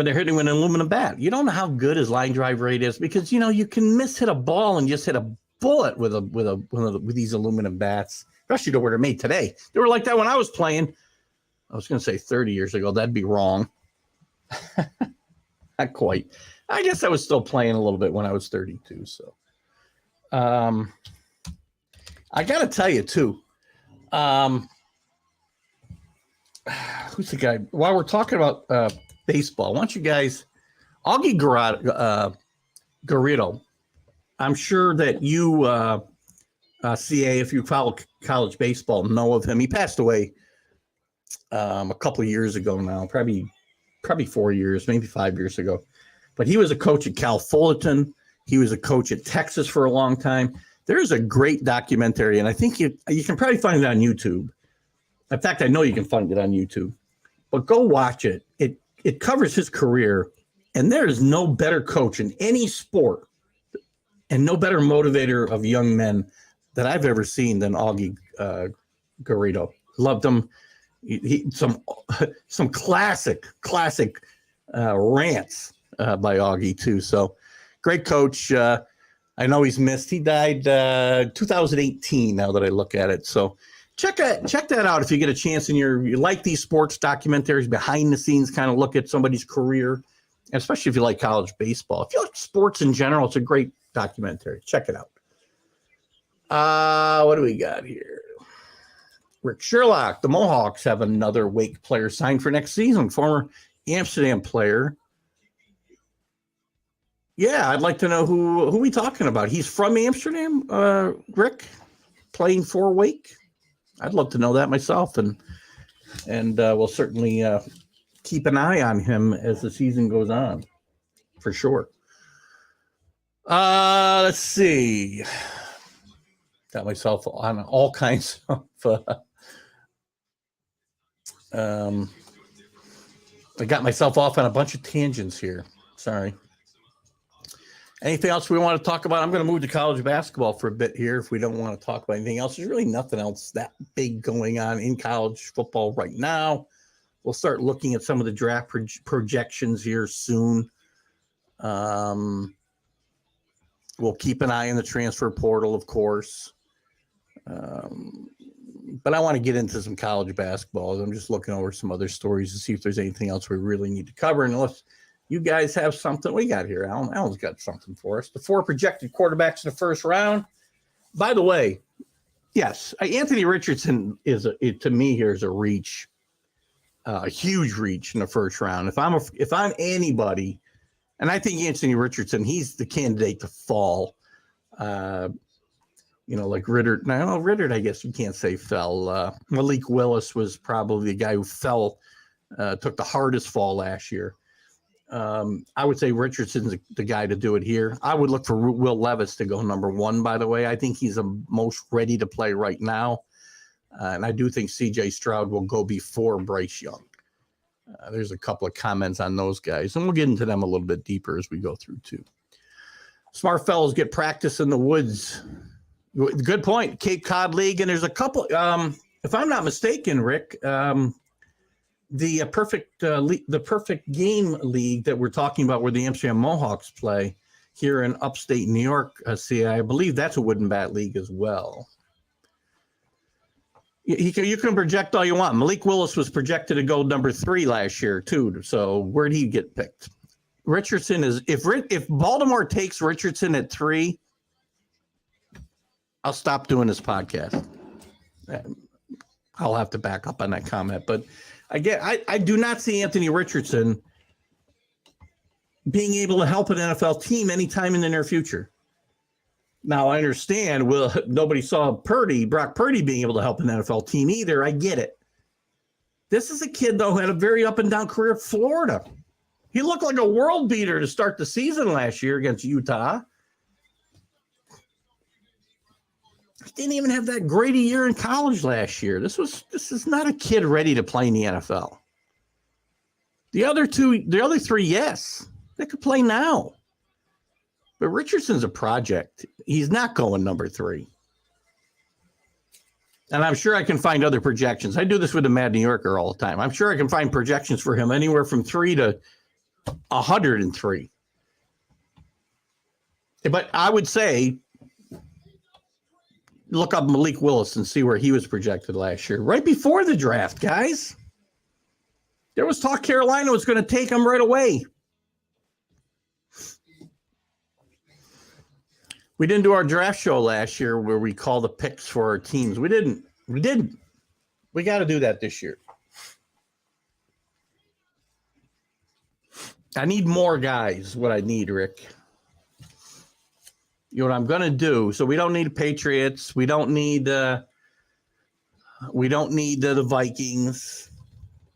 they're hitting with an aluminum bat, you don't know how good his line drive rate is because you can hit a ball and just hit a bullet with these aluminum bats, especially where they're made today. They were like that when I was playing. I was going to say 30 years ago. That'd be wrong. Not quite. I guess I was still playing a little bit when I was 32. So, I got to tell you too. Who's the guy? While we're talking about baseball, why don't you guys, Augie Garrido, I'm sure that you, CA, if you follow college baseball, know of him. He passed away a couple of years ago now, probably 4 years, maybe 5 years ago. But he was a coach at Cal Fullerton. He was a coach at Texas for a long time. There's a great documentary, and I think you can probably find it on YouTube. In fact, I know you can find it on YouTube. But go watch it. It covers his career, and there is no better coach in any sport and no better motivator of young men that I've ever seen than Augie Garrido. Loved him. Some classic rants by Augie too. So great coach. I know he's missed. He died 2018 now that I look at it. So check that out if you get a chance and you like these sports documentaries, behind the scenes, kind of look at somebody's career, especially if you like college baseball. If you like sports in general, it's a great documentary. Check it out. What do we got here? Rick Sherlock. The Mohawks have another Wake player signed for next season, former Amsterdam player. Yeah, I'd like to know who we talking about. He's from Amsterdam, Rick, playing for Wake. I'd love to know that myself, and we'll certainly keep an eye on him as the season goes on, for sure. Let's see. Got myself on all kinds of. I got myself off on a bunch of tangents here. Sorry. Anything else we want to talk about? I'm going to move to college basketball for a bit here if we don't want to talk about anything else. There's really nothing else that big going on in college football right now. We'll start looking at some of the draft projections here soon. We'll keep an eye on the transfer portal, of course. But I want to get into some college basketball. I'm just looking over some other stories to see if there's anything else we really need to cover. And unless you guys have something, we got here, Alan. Alan's got something for us. The 4 projected quarterbacks in the first round. By the way, yes, Anthony Richardson to me here is a reach, a huge reach in the first round. If I'm anybody, and I think Anthony Richardson, he's the candidate to fall. Like Ritter. No, Ritter, I guess you can't say fell. Malik Willis was probably the guy who fell, took the hardest fall last year. I would say Richardson's the guy to do it here. I would look for Will Levis to go number 1, by the way. I think he's the most ready to play right now. And I do think C.J. Stroud will go before Bryce Young. There's a couple of comments on those guys, and we'll get into them a little bit deeper as we go through, too. Smart fellows get practice in the woods. Good point. Cape Cod League, and there's a couple. If I'm not mistaken, Rick, the perfect game league that we're talking about, where the Amsterdam Mohawks play here in upstate New York, I believe that's a wooden bat league as well. You can project all you want. Malik Willis was projected to go number 3 last year too. So where'd he get picked? Richardson is if Baltimore takes Richardson at 3, I'll stop doing this podcast. I'll have to back up on that comment, but I do not see Anthony Richardson being able to help an NFL team anytime in the near future. Now, I understand, nobody saw Brock Purdy being able to help an NFL team either. I get it. This is a kid, though, who had a very up-and-down career at Florida. He looked like a world beater to start the season last year against Utah. He didn't even have that great a year in college last year. This is not a kid ready to play in the NFL. The other 3, yes, they could play now. But Richardson's a project. He's not going number 3. And I'm sure I can find other projections. I do this with the Mad New Yorker all the time. I'm sure I can find projections for him anywhere from 3 to 103. But I would say, look up Malik Willis and see where he was projected last year. Right before the draft, guys. There was talk Carolina was going to take him right away. We didn't do our draft show last year where we call the picks for our teams. We didn't. We got to do that this year. I need more guys, what I need, Rick. You know what I'm going to do? So we don't need the Patriots. We don't need the Vikings.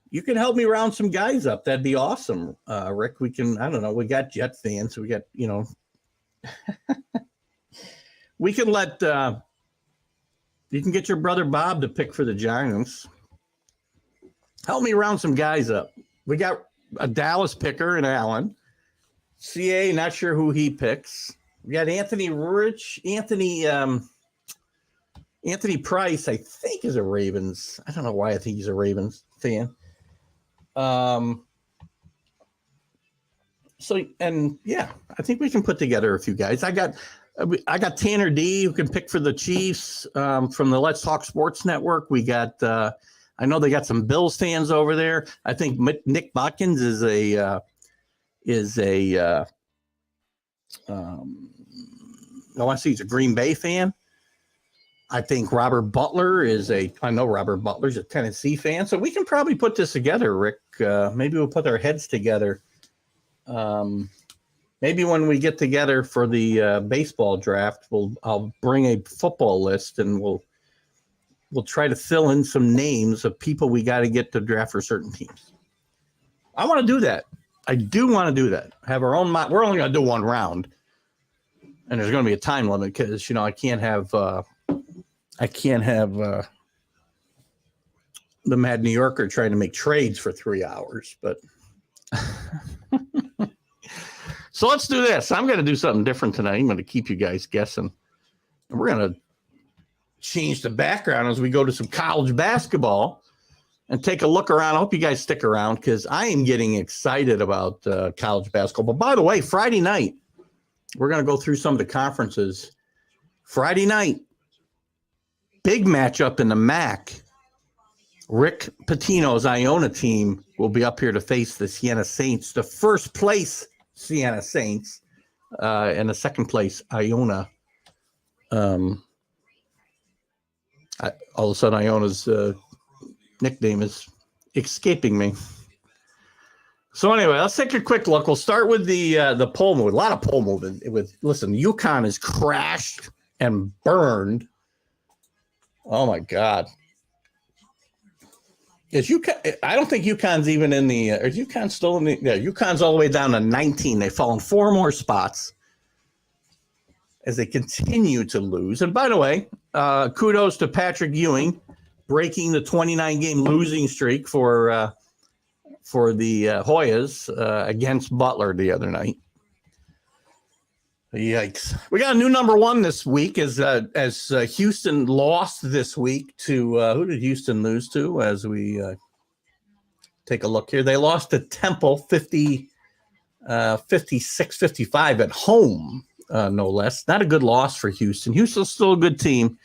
You can help me round some guys up. That'd be awesome, Rick. We can, I don't know. We got Jet fans. We got, we can let, you can get your brother Bob to pick for the Giants. Help me round some guys up. We got a Dallas picker in Allen. CA, not sure who he picks. We got Anthony Price, I think, is a Ravens. I don't know why I think he's a Ravens fan. I think we can put together a few guys. I got Tanner D, who can pick for the Chiefs from the Let's Talk Sports Network. We got, I know they got some Bills fans over there. I think Nick Botkins is I want to see he's a Green Bay fan. I think Robert Butler's a Tennessee fan. So we can probably put this together, Rick. Maybe we'll put our heads together. Maybe when we get together for the baseball draft, I'll bring a football list and we'll try to fill in some names of people we got to get to draft for certain teams. I want to do that. I do want to do that. Have our own. We're only going to do one round, and there's going to be a time limit because I can't have the Mad New Yorker trying to make trades for 3 hours. But So let's do this. I'm going to do something different tonight. I'm going to keep you guys guessing. And we're going to change the background as we go to some college basketball and take a look around. I hope you guys stick around because I am getting excited about college basketball. But by the way, Friday night, we're going to go through some of the conferences. Friday night, big matchup in the MAC. Rick Pitino's Iona team will be up here to face the Siena Saints, the first place Siena Saints, and the second place Iona. All of a sudden, Iona's nickname is escaping me. So anyway, let's take a quick look. We'll start with the poll move. A lot of poll movement. Listen, UConn is crashed and burned. Oh my God. Is UConn? I don't think UConn's even in the. Is UConn still in the? Yeah, UConn's all the way down to 19. They've fallen 4 more spots as they continue to lose. And by the way, kudos to Patrick Ewing breaking the 29-game losing streak for the Hoyas against Butler the other night. Yikes! We got a new number 1 this week as Houston lost this week to who did Houston lose to? As we take a look here, they lost to Temple 56-55 at home, no less. Not a good loss for Houston. Houston's still a good team,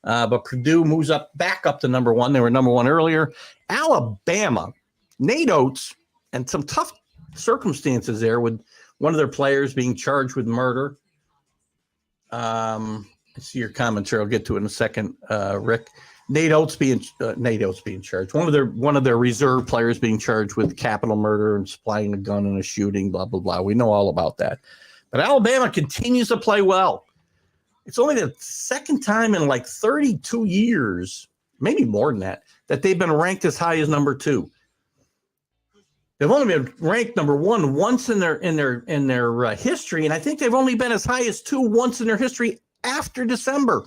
but Purdue moves back up to number 1. They were number 1 earlier. Alabama, Nate Oates, and some tough circumstances there with one of their players being charged with murder. I see your commentary. I'll get to it in a second, Rick. Nate Oates being charged. One of their reserve players being charged with capital murder and supplying a gun in a shooting. Blah blah blah. We know all about that. But Alabama continues to play well. It's only the second time in like 32 years, maybe more than that, that they've been ranked as high as number 2. They've only been ranked number 1 once in their history, and I think they've only been as high as 2 once in their history after December.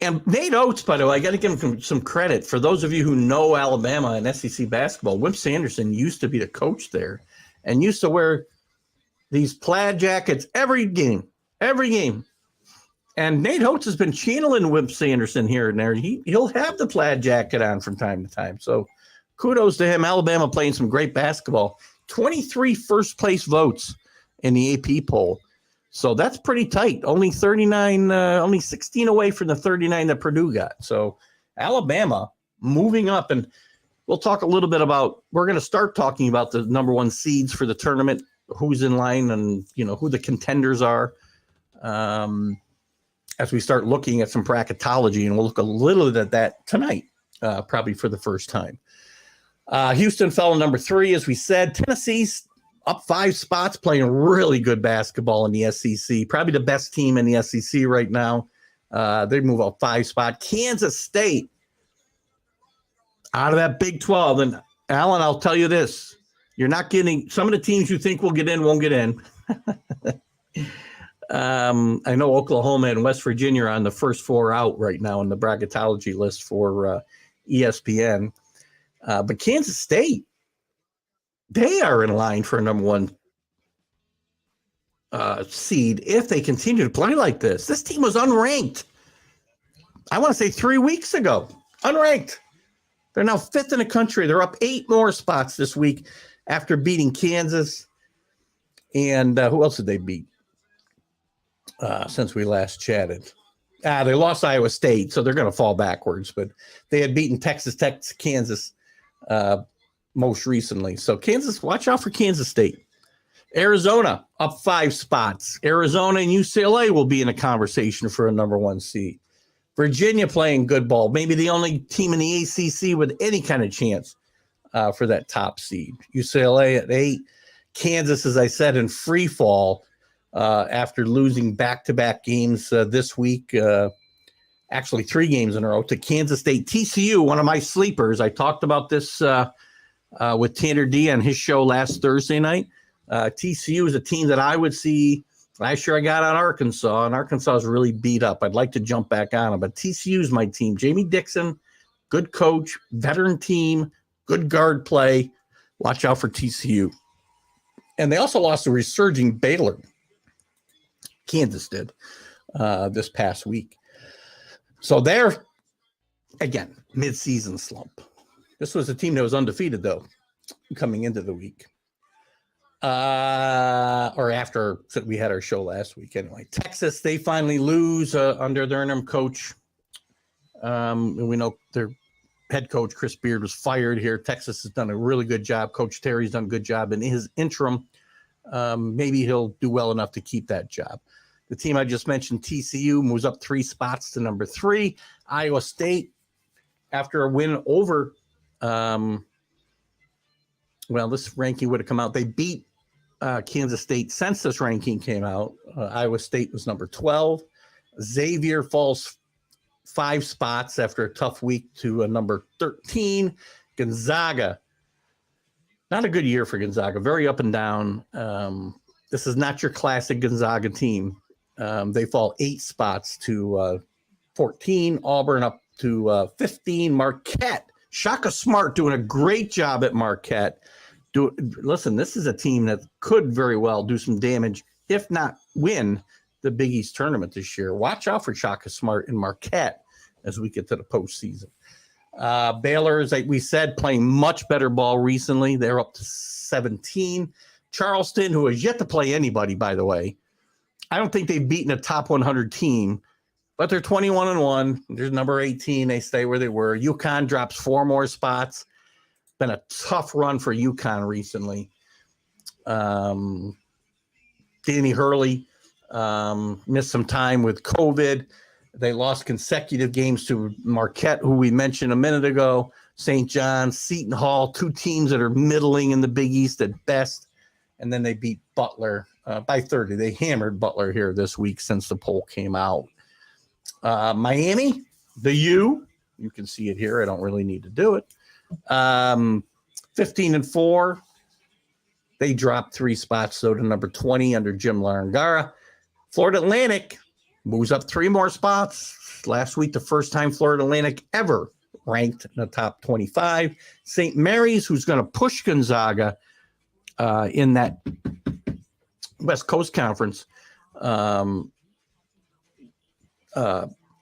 And Nate Oates, by the way, I got to give him some credit. For those of you who know Alabama and SEC basketball, Wimp Sanderson used to be the coach there and used to wear these plaid jackets every game. And Nate Oates has been channeling Wimp Sanderson here and there. He'll have the plaid jacket on from time to time. So kudos to him. Alabama playing some great basketball. 23 first-place votes in the AP poll. So that's pretty tight. Only 16 away from the 39 that Purdue got. So Alabama moving up. And we'll talk a little bit we're going to start talking about the number 1 seeds for the tournament, who's in line and, who the contenders are as we start looking at some bracketology. And we'll look a little bit at that tonight, probably for the first time. Houston fell to number 3, as we said. Tennessee's up 5 spots, playing really good basketball in the SEC. Probably the best team in the SEC right now. They move up 5 spots. Kansas State out of that Big 12. And Alan, I'll tell you this: you're not getting some of the teams you think will get in won't get in. I know Oklahoma and West Virginia are on the first 4 out right now in the bracketology list for ESPN. But Kansas State, they are in line for a number 1 seed if they continue to play like this. This team was unranked, I want to say 3 weeks ago. Unranked. They're now 5th in the country. They're up 8 more spots this week after beating Kansas. And who else did they beat since we last chatted? They lost Iowa State, so they're going to fall backwards. But they had beaten Texas Tech, Kansas most recently. So Kansas, watch out for Kansas State. Arizona up 5 spots. Arizona and UCLA will be in a conversation for a number 1 seed. Virginia playing good ball. Maybe the only team in the ACC with any kind of chance for that top seed. UCLA at 8. Kansas, as I said, in free fall after losing back-to-back games this week. Actually 3 games in a row to Kansas State. TCU, one of my sleepers. I talked about this with Tanner D on his show last Thursday night. TCU is a team that I would see. Last year I got on Arkansas, and Arkansas is really beat up. I'd like to jump back on them, but TCU is my team. Jamie Dixon, good coach, veteran team, good guard play. Watch out for TCU. And they also lost a resurging Baylor. Kansas did this past week. So they're, again, mid-season slump. This was a team that was undefeated, though, coming into the week. Or after we had our show last week anyway. Texas, they finally lose under their interim coach. And we know their head coach, Chris Beard, was fired here. Texas has done a really good job. Coach Terry's done a good job in his interim. Maybe he'll do well enough to keep that job. The team I just mentioned, TCU, moves up 3 spots to number 3. Iowa State, after a win over, this ranking would have come out. They beat Kansas State since this ranking came out. Iowa State was number 12. Xavier falls 5 spots after a tough week to number 13. Gonzaga, not a good year for Gonzaga, very up and down. This is not your classic Gonzaga team. They fall 8 spots to 14. Auburn up to 15. Marquette, Shaka Smart doing a great job at Marquette. Listen, this is a team that could very well do some damage, if not win the Big East tournament this year. Watch out for Shaka Smart and Marquette as we get to the postseason. Baylor, as we said, playing much better ball recently. They're up to 17. Charleston, who has yet to play anybody, by the way. I don't think they've beaten a top 100 team, but they're 21-1. There's number 18. They stay where they were. UConn drops 4 more spots. Been a tough run for UConn recently. Danny Hurley missed some time with COVID. They lost consecutive games to Marquette, who we mentioned a minute ago, St. John's, Seton Hall, 2 teams that are middling in the Big East at best. And then they beat Butler by 30. They hammered Butler here this week since the poll came out. Miami, the U, you can see it here. I don't really need to do it. 15-4. They dropped 3 spots, though, to number 20 under Jim Larangara. Florida Atlantic moves up 3 more spots. Last week, the first time Florida Atlantic ever ranked in the top 25. St. Mary's, who's going to push Gonzaga in that West Coast Conference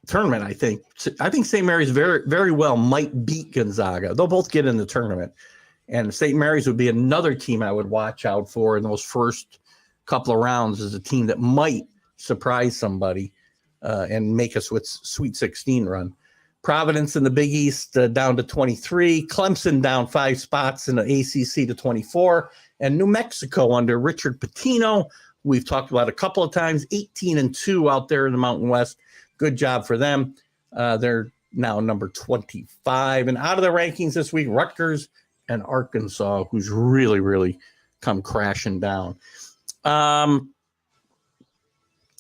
tournament, I think. I think St. Mary's very, very well might beat Gonzaga. They'll both get in the tournament. And St. Mary's would be another team I would watch out for in those first couple of rounds as a team that might surprise somebody and make a Sweet 16 run. Providence in the Big East down to 23. Clemson down 5 spots in the ACC to 24. And New Mexico under Richard Pitino, we've talked about a couple of times, 18-2 out there in the Mountain West. Good job for them. They're now number 25. And out of the rankings this week, Rutgers and Arkansas, who's really, really come crashing down.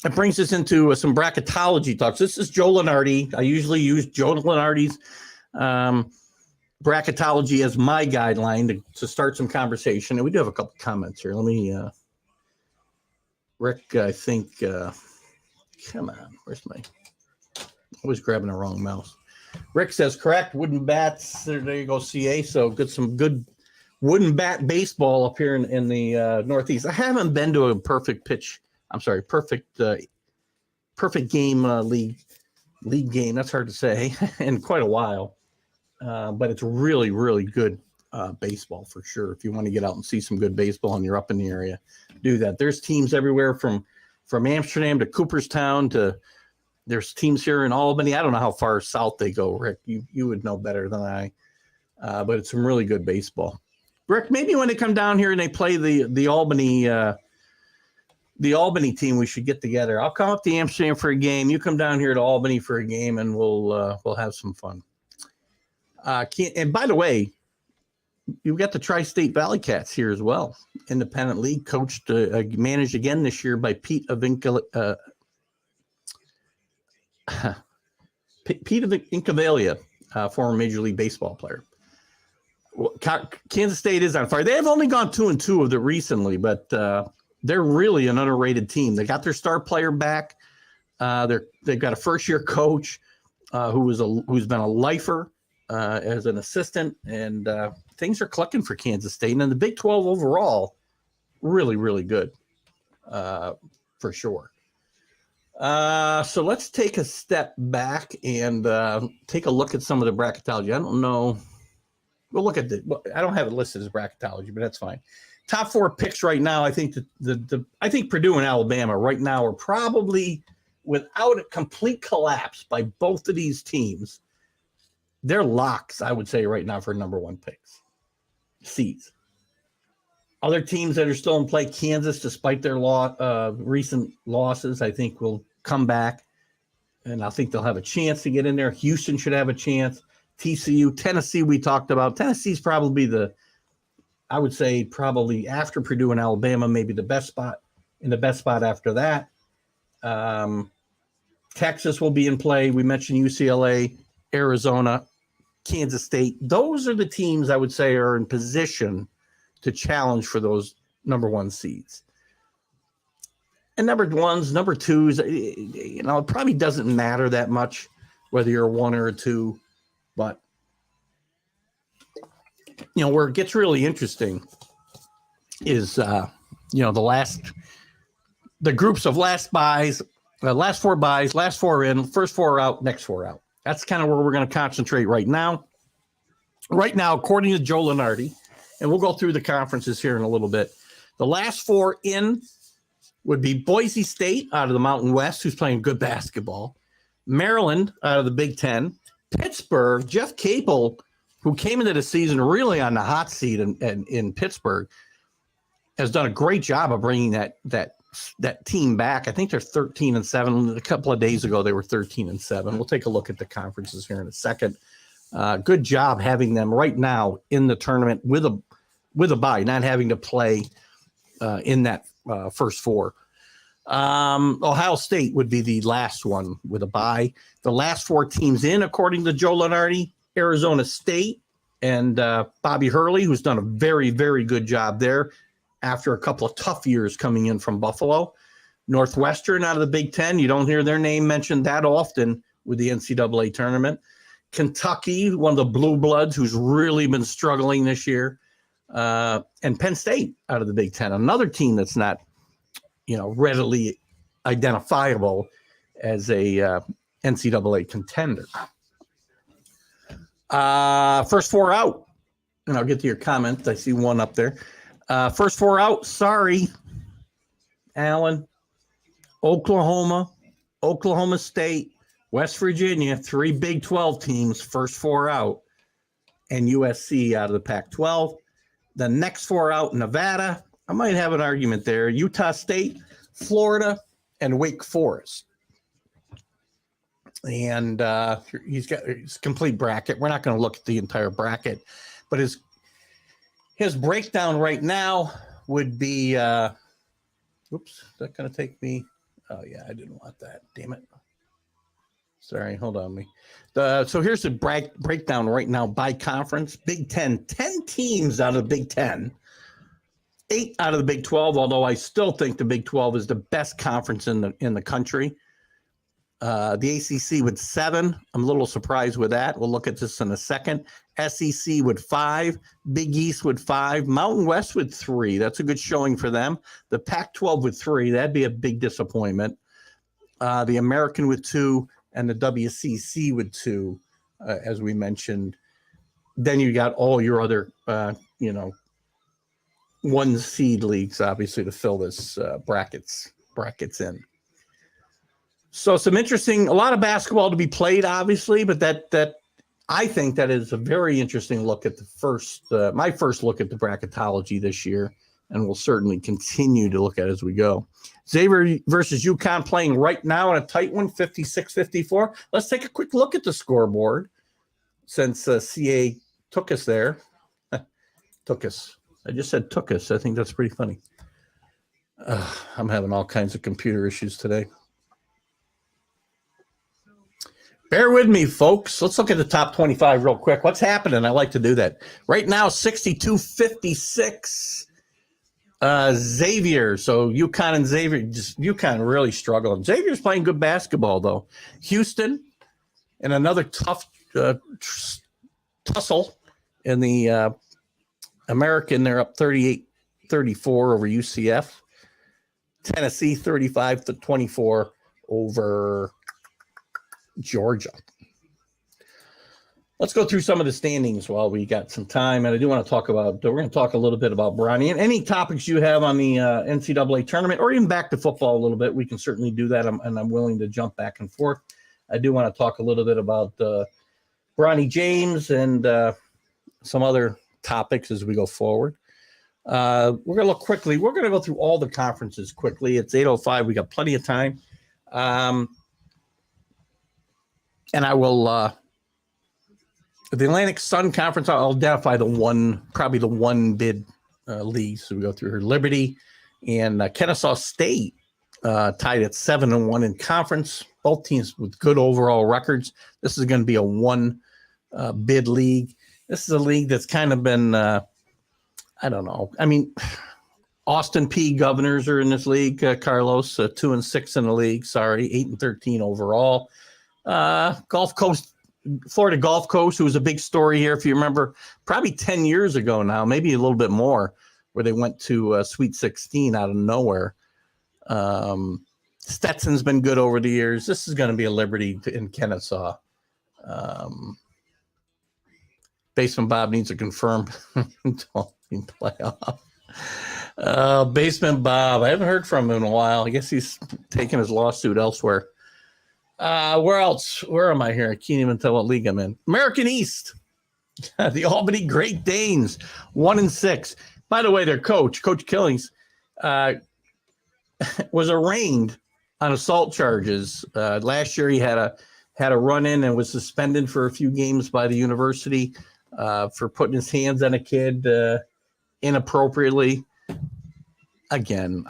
It brings us into some bracketology talks. This is Joe Lunardi. I usually use Joe Lunardi's bracketology as my guideline to start some conversation. And we do have a couple comments here. Let me, Rick, I think, come on, where's my, always grabbing the wrong mouse. Rick says, correct, wooden bats. There you go, CA. So get some good wooden bat baseball up here in the Northeast. I haven't been to a perfect game league game. That's hard to say in quite a while. But it's really, really good baseball for sure. If you want to get out and see some good baseball and you're up in the area, do that. There's teams everywhere from Amsterdam to Cooperstown to there's teams here in Albany. I don't know how far south they go, Rick. You would know better than I. But it's some really good baseball. Rick, maybe when they come down here and they play the Albany team, we should get together. I'll come up to Amsterdam for a game. You come down here to Albany for a game, and we'll have some fun. And by the way, you've got the Tri-State Valley Cats here as well. Independent league, coached, managed again this year by Pete Incavalia, former Major League Baseball player. Well, Kansas State is on fire. They have only gone 2-2 of the recently, but they're really an underrated team. They got their star player back. They've got a first-year coach who's been a lifer as an assistant, and things are clicking for Kansas State. And in the Big 12 overall, really, really good for sure. So let's take a step back and take a look at some of the bracketology. I don't know. We'll look at I don't have it listed as bracketology, but that's fine. Top 4 picks right now. I think I think Purdue and Alabama right now are probably, without a complete collapse by both of these teams, they're locks, I would say, right now for number 1 picks. Seeds. Other teams that are still in play, Kansas, despite their recent losses, I think will come back, and I think they'll have a chance to get in there. Houston should have a chance. TCU, Tennessee, we talked about. Tennessee's probably I would say probably after Purdue and Alabama, maybe the best spot after that. Texas will be in play. We mentioned UCLA, Arizona, Kansas State. Those are the teams I would say are in position to challenge for those number 1 seeds. And number 1s, number 2s, it probably doesn't matter that much whether you're a 1 or a 2, but where it gets really interesting is the groups of last 4 buys, last 4 in, first 4 out, next 4 out. That's kind of where we're going to concentrate right now. Right now, according to Joe Lunardi, and we'll go through the conferences here in a little bit, the last 4 in would be Boise State out of the Mountain West, who's playing good basketball, Maryland out of the Big Ten, Pittsburgh, Jeff Capel, who came into the season really on the hot seat in Pittsburgh, has done a great job of bringing that team back. I think they're 13-7. A couple of days ago, they were 13-7. We'll take a look at the conferences here in a second. Good job having them right now in the tournament with a bye, not having to play in that first 4. Ohio State would be the last one with a bye. The last 4 teams in, according to Joe Lunardi, Arizona State and Bobby Hurley, who's done a very, very good job there after a couple of tough years coming in from Buffalo. Northwestern out of the Big Ten, you don't hear their name mentioned that often with the NCAA tournament. Kentucky, one of the blue bloods who's really been struggling this year. And Penn State out of the Big Ten, another team that's not, readily identifiable as a NCAA contender. First 4 out, and I'll get to your comments. I see one up there. First 4 out, sorry, Alan. Oklahoma State, West Virginia, 3 Big 12 teams, first 4 out, and USC out of the Pac-12. The next 4 out, Nevada, I might have an argument there. Utah State, Florida, and Wake Forest. And he's got his complete bracket. We're not going to look at the entire bracket, but his breakdown right now would be, oops, is that going to take me? Oh, yeah, I didn't want that. Damn it. Sorry, hold on me. So here's the breakdown right now by conference. Big Ten, 10 teams out of the Big Ten, 8 out of the Big 12, although I still think the Big 12 is the best conference in the country. The ACC with 7. I'm a little surprised with that. We'll look at this in a second. SEC with 5. Big East with 5. Mountain West with 3. That's a good showing for them. The Pac-12 with 3. That'd be a big disappointment. The American with 2. And the WCC with 2, as we mentioned. Then you got all your other, 1 seed leagues, obviously, to fill this brackets in. So a lot of basketball to be played, obviously, but that I think that is a very interesting look at my first look at the bracketology this year, and we'll certainly continue to look at it as we go. Xavier versus UConn playing right now in a tight one, 56-54. Let's take a quick look at the scoreboard since CA took us there. Took us. I just said took us. I think that's pretty funny. I'm having all kinds of computer issues today. Bear with me, folks. Let's look at the top 25 real quick. What's happening? I like to do that. Right now, 62-56. Xavier. So UConn and Xavier, UConn really struggling. Xavier's playing good basketball, though. Houston and another tough tussle in the American. They're up 38 34 over UCF. Tennessee 35-24 over Georgia. Let's go through some of the standings while we got some time. And I do want to talk about, we're going to talk a little bit about Bronny. And any topics you have on the NCAA tournament or even back to football a little bit, we can certainly do that. And I'm willing to jump back and forth. I do want to talk a little bit about Bronny James and some other topics as we go forward. We're going to look quickly. We're going to go through all the conferences quickly. It's 8:05. We got plenty of time. And I will, the Atlantic Sun Conference, I'll identify probably the one bid league. So we go through here. Liberty and Kennesaw State tied at 7-1 in conference. Both teams with good overall records. This is going to be a one bid league. This is a league that's kind of been, I don't know. I mean, Austin P. Governors are in this league. Carlos, 2-6 in the league. Sorry, 8-13 overall. Gulf Coast, Florida Gulf Coast, who was a big story here, if you remember, probably 10 years ago now, maybe a little bit more, where they went to Sweet 16 out of nowhere. Stetson's been good over the years. This is going to be a Liberty in Kennesaw. Basement Bob needs to confirm. Playoff. Basement Bob. I haven't heard from him in a while. I guess he's taking his lawsuit elsewhere. Where else? Where am I here? I can't even tell what league I'm in. American East. The Albany Great Danes, 1-6. By the way, their coach, Coach Killings, was arraigned on assault charges. Last year, he had a run-in and was suspended for a few games by the university for putting his hands on a kid inappropriately. Again,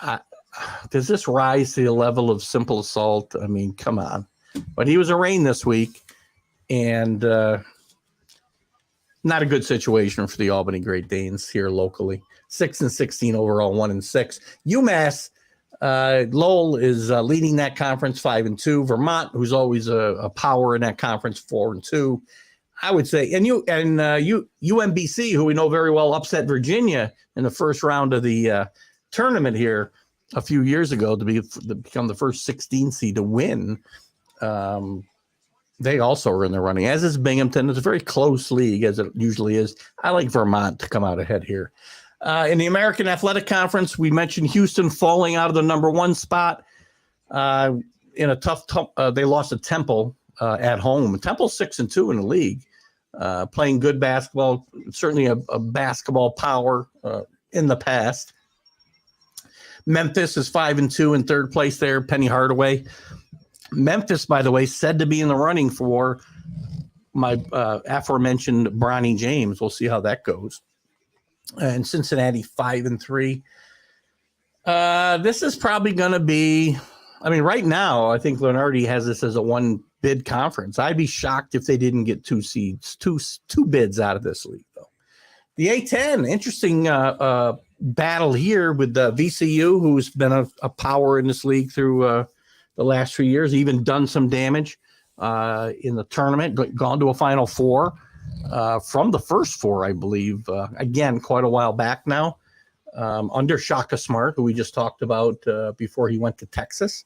does this rise to the level of simple assault? I mean, come on. But he was arraigned this week, and not a good situation for the Albany Great Danes here locally. 6-16 overall, 1-6. UMass, Lowell is leading that conference, 5-2. Vermont, who's always a power in that conference, 4-2. I would say, and UMBC, who we know very well, upset Virginia in the first round of the tournament here a few years ago to become the first 16 seed to win. They also are in the running, as is Binghamton. It's a very close league, as it usually is. I like Vermont to come out ahead here. In the American Athletic Conference, we mentioned Houston falling out of the number one spot in a tough. They lost to Temple at home. Temple's 6-2 in the league, playing good basketball. Certainly a basketball power in the past. Memphis is 5-2 in third place there. Penny Hardaway. Memphis, by the way, said to be in the running for my aforementioned Bronny James. We'll see how that goes. And Cincinnati 5-3. This is probably going to be, I mean, right now, I think Lenardi has this as a one bid conference. I'd be shocked if they didn't get two bids out of this league, though. The A10, interesting battle here with VCU, who's been a power in this league through the last few years, even done some damage in the tournament, gone to a Final Four from the first four, I believe. Again, quite a while back now, under Shaka Smart, who we just talked about before he went to Texas.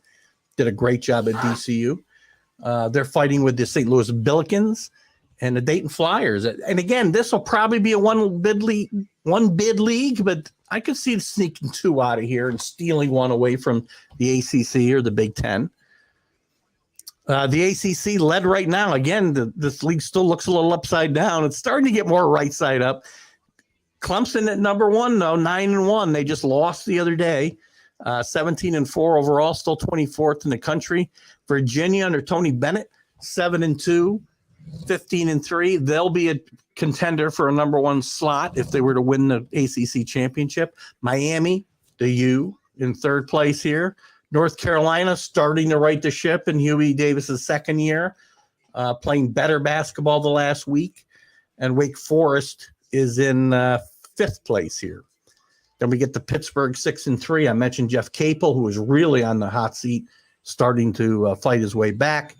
Did a great job at VCU. They're fighting with the St. Louis Billikens and the Dayton Flyers. And again, this will probably be a one bid league, but I could see sneaking two out of here and stealing one away from the ACC or the Big Ten. The ACC led right now. Again, this league still looks a little upside down. It's starting to get more right side up. Clemson at number one, though, 9-1. They just lost the other day. 17-4 overall, still 24th in the country. Virginia under Tony Bennett, 7-2, 15-3. They'll be a contender for a number one slot if they were to win the ACC championship. Miami, the U, in third place here. North Carolina starting to right the ship in Huey Davis's second year, playing better basketball the last week. And Wake Forest is in fifth place here. Then we get to Pittsburgh 6-3. I mentioned Jeff Capel, who was really on the hot seat, starting to fight his way back.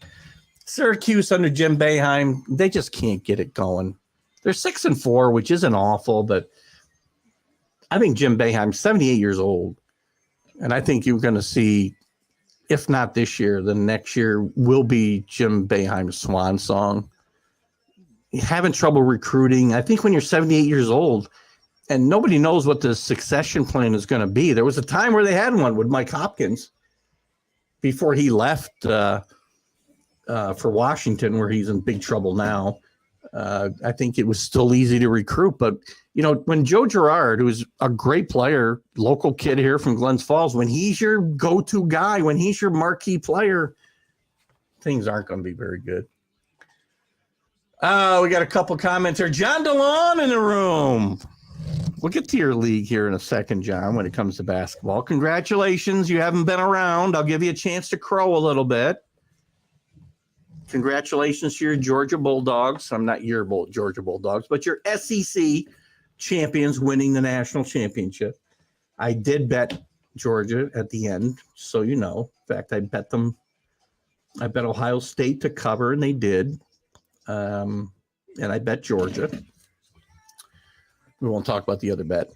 Syracuse under Jim Boeheim, they just can't get it going. They're 6-4, which isn't awful, but I think Jim Boeheim's 78 years old. And I think you're going to see, if not this year, then next year will be Jim Boeheim's swan song. Having trouble recruiting. I think when you're 78 years old and nobody knows what the succession plan is going to be. There was a time where they had one with Mike Hopkins before he left for Washington, where he's in big trouble now. I think it was still easy to recruit. But, when Joe Girard, who's a great player, local kid here from Glens Falls, when he's your go-to guy, when he's your marquee player, things aren't going to be very good. We got a couple comments here. John DeLon in the room. We'll get to your league here in a second, John, when it comes to basketball. Congratulations. You haven't been around. I'll give you a chance to crow a little bit. Congratulations to your Georgia Bulldogs. I'm not your Georgia Bulldogs, but your SEC champions winning the national championship. I did bet Georgia at the end, so you know. In fact, I bet Ohio State to cover, and they did. And I bet Georgia. We won't talk about the other bet.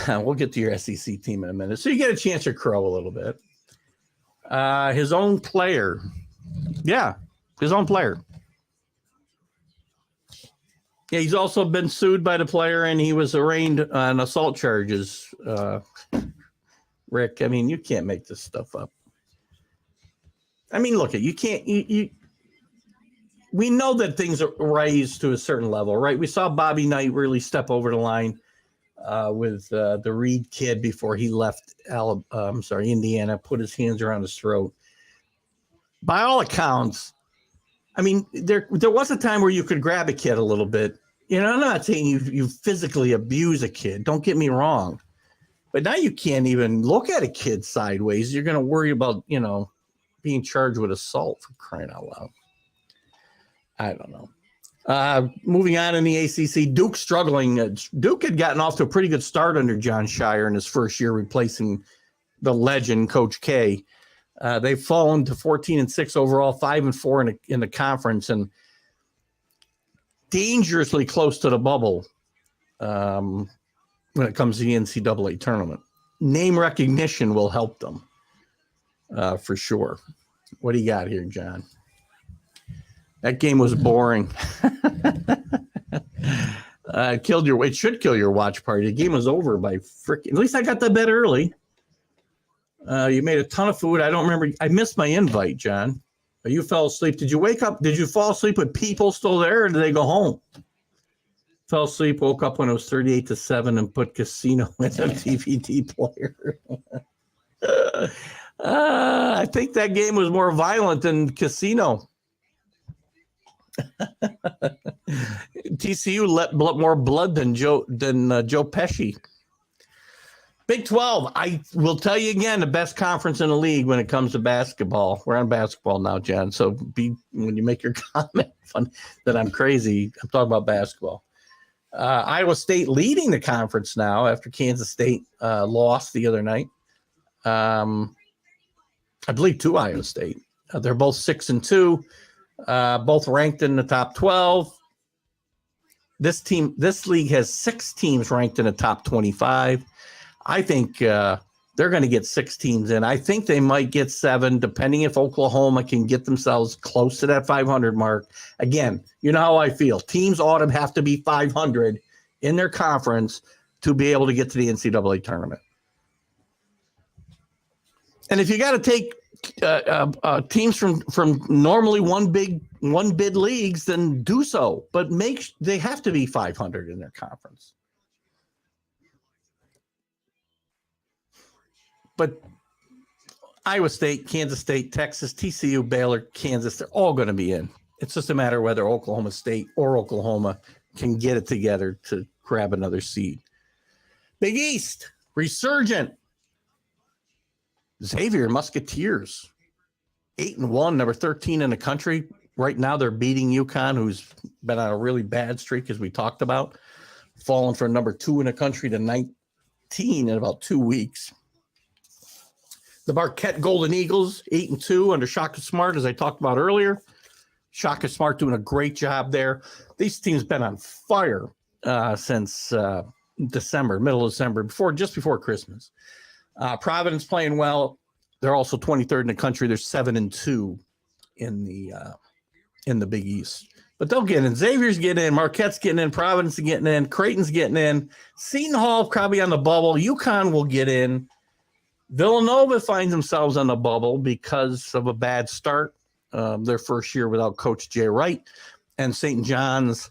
We'll get to your SEC team in a minute. So you get a chance to crow a little bit. His own player. Yeah, his own player. Yeah, he's also been sued by the player, and he was arraigned on assault charges. Rick, I mean, you can't make this stuff up. I mean, look, you can't. We know that things are raised to a certain level, right? We saw Bobby Knight really step over the line with the Reed kid before he left Indiana, put his hands around his throat. By all accounts, I mean, there was a time where you could grab a kid a little bit. I'm not saying you physically abuse a kid. Don't get me wrong. But now you can't even look at a kid sideways. You're going to worry about, being charged with assault, for crying out loud. I don't know. Moving on in the ACC, Duke struggling. Duke had gotten off to a pretty good start under John Shire in his first year, replacing the legend Coach K. They've fallen to 14-6 overall, 5-4 in the conference, and dangerously close to the bubble when it comes to the NCAA tournament. Name recognition will help them for sure. What do you got here, John? That game was boring. It should kill your watch party. The game was over by freaking. At least I got to bed early. You made a ton of food. I don't remember. I missed my invite, John. You fell asleep. Did you wake up? Did you fall asleep with people still there, or did they go home? Fell asleep, woke up when it was 38-7, and put casino in a DVD player. I think that game was more violent than casino. TCU let more blood than Joe Pesci. Big 12, I will tell you again, the best conference in the league when it comes to basketball. We're on basketball now, Jen. So when you make your comment that I'm crazy, I'm talking about basketball. Iowa State leading the conference now after Kansas State lost the other night. I believe to Iowa State. They're both 6-2. Both ranked in the top 12. This league has 6 teams ranked in the top 25. I think they're going to get 6 teams in. I think they might get 7, depending if Oklahoma can get themselves close to that 500 mark. Again, you know how I feel. Teams ought to have to be 500 in their conference to be able to get to the NCAA tournament. And if you got to take teams from normally one bid leagues, then do so. But they have to be 500 in their conference. But Iowa State, Kansas State, Texas, TCU, Baylor, Kansas, they're all going to be in. It's just a matter of whether Oklahoma State or Oklahoma can get it together to grab another seed. Big East, resurgent. Xavier Musketeers, 8-1, number 13 in the country. Right now they're beating UConn, who's been on a really bad streak, as we talked about, falling from number 2 in the country to 19 in about 2 weeks. The Marquette Golden Eagles, 8-2 under Shaka Smart, as I talked about earlier. Shaka Smart doing a great job there. These teams been on fire since December, middle of December, just before Christmas. Providence playing well. They're also 23rd in the country. They're 7-2 in the Big East. But they'll get in. Xavier's getting in. Marquette's getting in. Providence is getting in. Creighton's getting in. Seton Hall probably on the bubble. UConn will get in. Villanova finds themselves on the bubble because of a bad start. Their first year without Coach Jay Wright. And St. John's.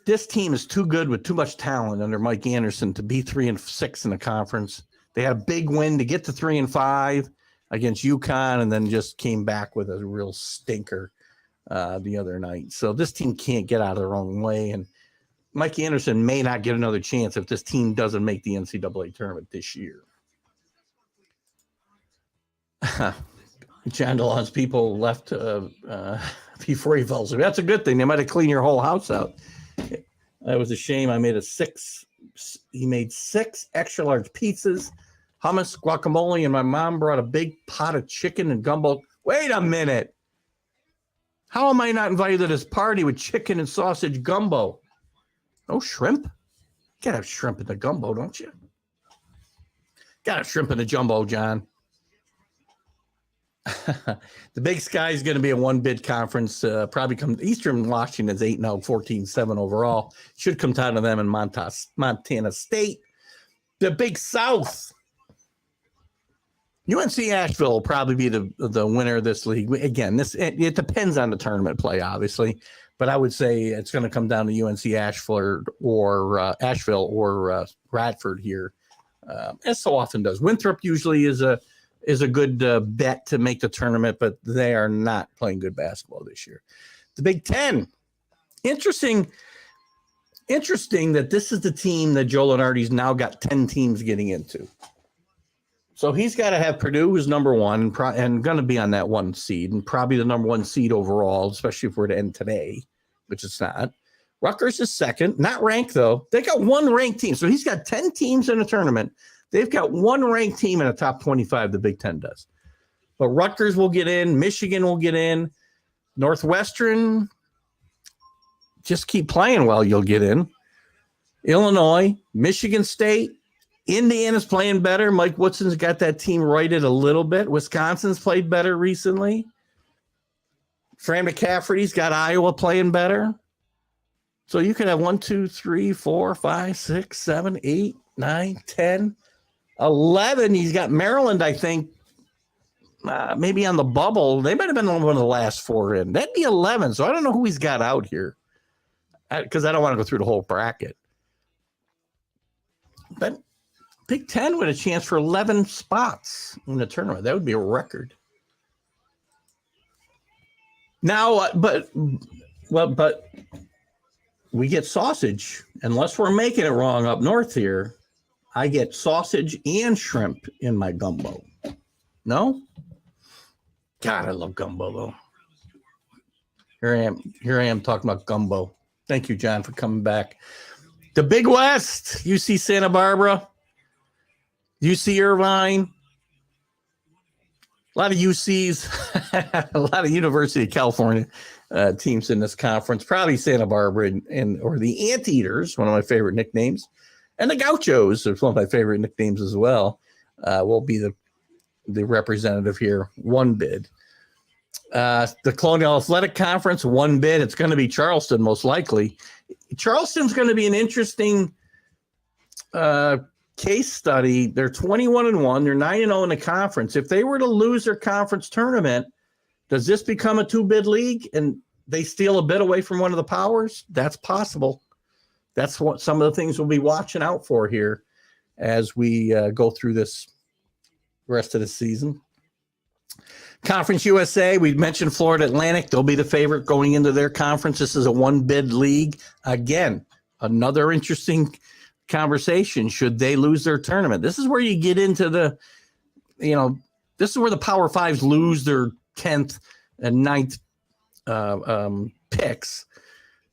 This team is too good with too much talent under Mike Anderson to be 3-6 in the conference. They had a big win to get to 3-5 against UConn, and then just came back with a real stinker the other night. So this team can't get out of their own way, and Mike Anderson may not get another chance if this team doesn't make the NCAA tournament this year. John DeLon's people left before he fell asleep. That's a good thing. They might have cleaned your whole house out. That was a shame. I made he made 6 extra large pizzas, hummus, guacamole, and my mom brought a big pot of chicken and gumbo. Wait a minute. How am I not invited to this party with chicken and sausage gumbo? No shrimp? You gotta have shrimp in the gumbo, don't you? Gotta have shrimp in the jumbo, John. The Big Sky is going to be a one-bid conference. Probably come Eastern Washington's 8-0, 14-7 overall. Should come down to them in Montana State. The Big South. UNC Asheville will probably be the winner of this league. Again, it depends on the tournament play, obviously, but I would say it's going to come down to UNC Asheville or Radford here, as so often does. Winthrop usually is a good bet to make the tournament, but they are not playing good basketball this year. The Big Ten. Interesting that this is the team that Joe Lunardi's now got 10 teams getting into. So he's got to have Purdue, who's number one, and going to be on that 1 seed, and probably the number 1 seed overall, especially if we're to end today, which it's not. Rutgers is second, not ranked, though. They got 1 ranked team. So he's got 10 teams in the tournament. They've got 1 ranked team in the top 25, the Big Ten does. But Rutgers will get in. Michigan will get in. Northwestern, just keep playing well, you'll get in. Illinois, Michigan State, Indiana's playing better. Mike Woodson's got that team righted a little bit. Wisconsin's played better recently. Fran McCafferty's got Iowa playing better. So you could have 1, 2, 3, 4, 5, 6, 7, 8, 9, 10, 11. He's got Maryland, I think, maybe on the bubble. They might have been one of the last 4 in. That'd be 11. So I don't know who he's got out here because I don't want to go through the whole bracket. But Big Ten with a chance for 11 spots in the tournament. That would be a record. Now, but we get sausage. Unless we're making it wrong up north here, I get sausage and shrimp in my gumbo. No? God, I love gumbo, though. Here I am talking about gumbo. Thank you, John, for coming back. The Big West, UC Santa Barbara, UC Irvine, a lot of UCs, a lot of University of California teams in this conference, probably Santa Barbara or the Anteaters, one of my favorite nicknames, and the Gauchos, is one of my favorite nicknames as well, will be the representative here, 1 bid. The Colonial Athletic Conference, 1 bid. It's going to be Charleston, most likely. Charleston's going to be an interesting case study. They're 21-1. They're 9-0 in the conference. If they were to lose their conference tournament, does this become a 2-bid league and they steal a bid away from one of the powers? That's possible. That's what some of the things we'll be watching out for here as we go through this rest of the season. Conference USA, we mentioned Florida Atlantic. They'll be the favorite going into their conference. This is a 1-bid league. Again, another interesting conversation. Should they lose their tournament? This is where you get into this is where the Power Fives lose their 10th and 9th picks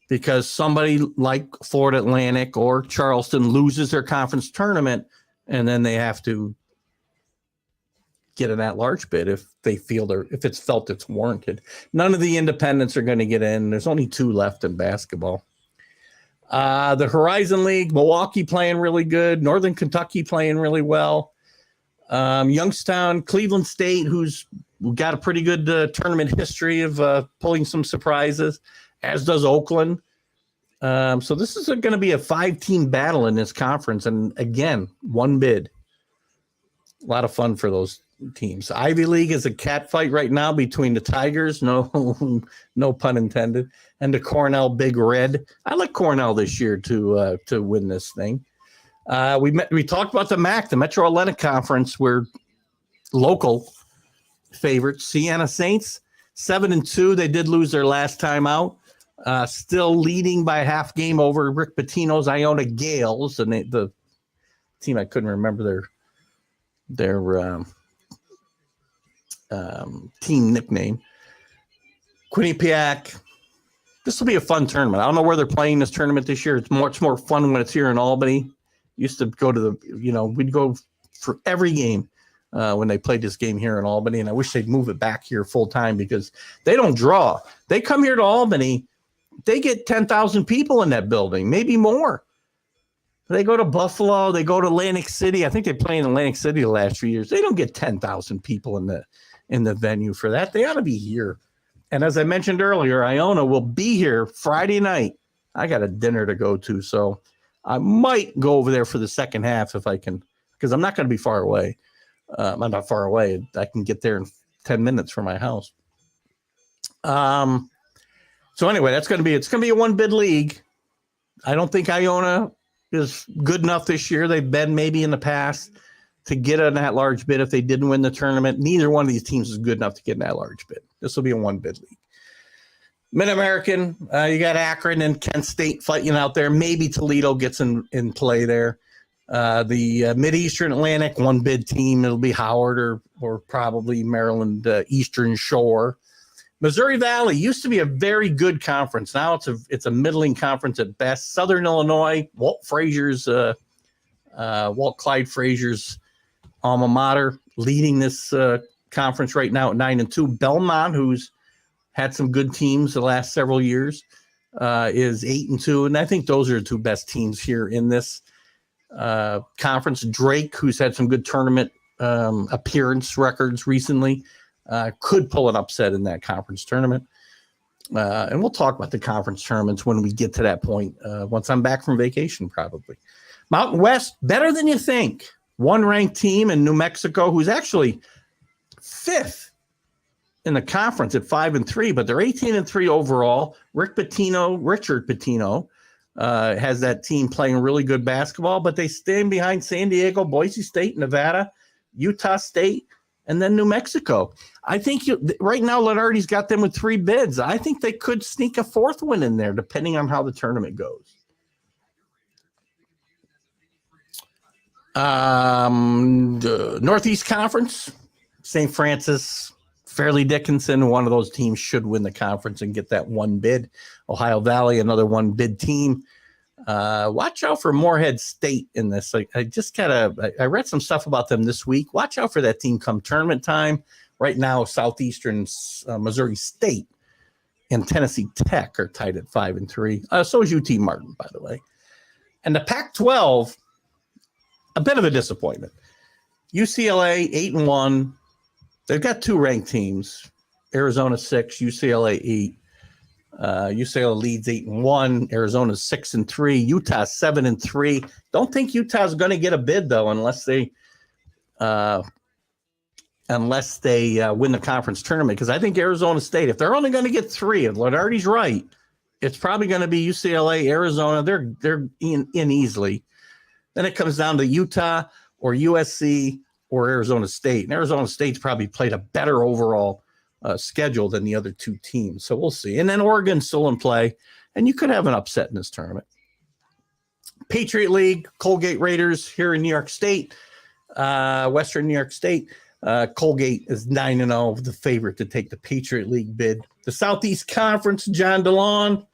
because somebody like Florida Atlantic or Charleston loses their conference tournament and then they have to get an at-large bid if they feel if it's felt it's warranted. None of the independents are going to get in. There's only 2 left in basketball. The Horizon League, Milwaukee playing really good. Northern Kentucky playing really well. Youngstown, Cleveland State, who's got a pretty good tournament history of pulling some surprises, as does Oakland. So this is going to be a 5-team battle in this conference. And again, one bid. A lot of fun for those teams. Ivy League is a cat fight right now between the Tigers, no pun intended, and the Cornell Big Red. I like Cornell this year to win this thing. We talked about the MAC, the Metro Atlantic Conference, where local favorites, Siena Saints, 7-2. They did lose their last time out. Still leading by a half game over Rick Pitino's Iona Gales, and the team I couldn't remember their team nickname. Quinnipiac. This will be a fun tournament. I don't know where they're playing this tournament this year. It's much more fun when it's here in Albany. Used to go to we'd go for every game when they played this game here in Albany, and I wish they'd move it back here full time because they don't draw. They come here to Albany, they get 10,000 people in that building, maybe more. They go to Buffalo, they go to Atlantic City. I think they play in Atlantic City the last few years. They don't get 10,000 people in the venue for that. They ought to be here. And as I mentioned earlier, Iona will be here Friday night. I got a dinner to go to, so I might go over there for the second half if I can, because I'm not going to be far away. I'm not far away. I can get there in 10 minutes from my house. So anyway, it's going to be a one bid league. I don't think Iona is good enough this year. They've been maybe in the past to get an at-large bid if they didn't win the tournament. Neither one of these teams is good enough to get an at-large bid. This will be a one-bid league. Mid-American, you got Akron and Kent State fighting out there. Maybe Toledo gets in play there. The Mid-Eastern Atlantic, one-bid team. It'll be Howard or probably Maryland Eastern Shore. Missouri Valley used to be a very good conference. Now it's a middling conference at best. Southern Illinois, Walt Clyde Frazier's alma mater, leading this conference right now at 9-2. Belmont, who's had some good teams the last several years, is 8-2, and I think those are the two best teams here in this conference. Drake, who's had some good tournament appearance records recently, could pull an upset in that conference tournament. And we'll talk about the conference tournaments when we get to that point, once I'm back from vacation, probably. Mountain West, better than you think. One-ranked team in New Mexico, who's actually fifth in the conference at 5-3, but they're 18-3 overall. Richard Pitino, has that team playing really good basketball, but they stand behind San Diego, Boise State, Nevada, Utah State, and then New Mexico. I think right now Lenardi's got them with 3 bids. I think they could sneak a fourth one in there, depending on how the tournament goes. The Northeast Conference, St. Francis, Fairleigh Dickinson, one of those teams should win the conference and get that one bid. Ohio Valley, another one bid team. Watch out for Morehead State in this. I read some stuff about them this week. Watch out for that team come tournament time. Right now, Southeastern Missouri State and Tennessee Tech are tied at 5-3. So is UT Martin, by the way. And the Pac-12, a bit of a disappointment. UCLA 8-1. They've got 2 ranked teams. Arizona 6, UCLA 8. UCLA leads 8-1. Arizona's 6-3. Utah 7-3. Don't think Utah's going to get a bid though, unless they win the conference tournament. Because I think Arizona State, if they're only going to get 3, and Lenardi's right, it's probably going to be UCLA, Arizona. They're in easily. Then it comes down to Utah or USC or Arizona State. And Arizona State's probably played a better overall schedule than the other 2 teams. So we'll see. And then Oregon's still in play, and you could have an upset in this tournament. Patriot League, Colgate Raiders here in New York State, Western New York State. Colgate is 9-0, the favorite to take the Patriot League bid. The Southeast Conference, John DeLon.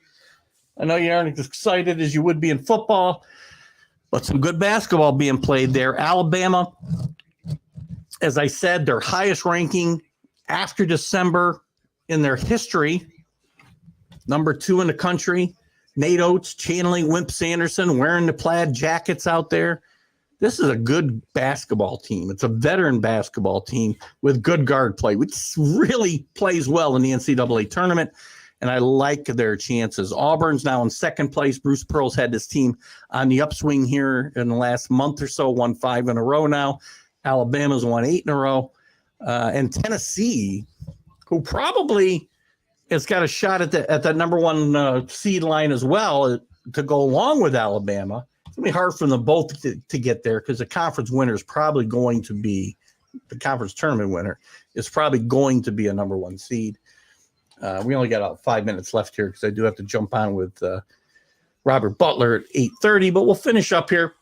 I know you aren't as excited as you would be in football, but some good basketball being played there. Alabama, as I said, their highest ranking after December in their history, number 2 in the country. Nate Oates channeling Wimp Sanderson, wearing the plaid jackets out there. This is a good basketball team. It's a veteran basketball team with good guard play, which really plays well in the NCAA tournament, and I like their chances. Auburn's now in second place. Bruce Pearl's had this team on the upswing here in the last month or so, won 5 in a row now. Alabama's won 8 in a row. And Tennessee, who probably has got a shot at that number one seed line as well to go along with Alabama. It's going to be hard for them both to get there because the conference winner is probably going to be the conference tournament winner is probably going to be a number one seed. We only got about 5 minutes left here because I do have to jump on with Robert Butler at 8:30, but we'll finish up here.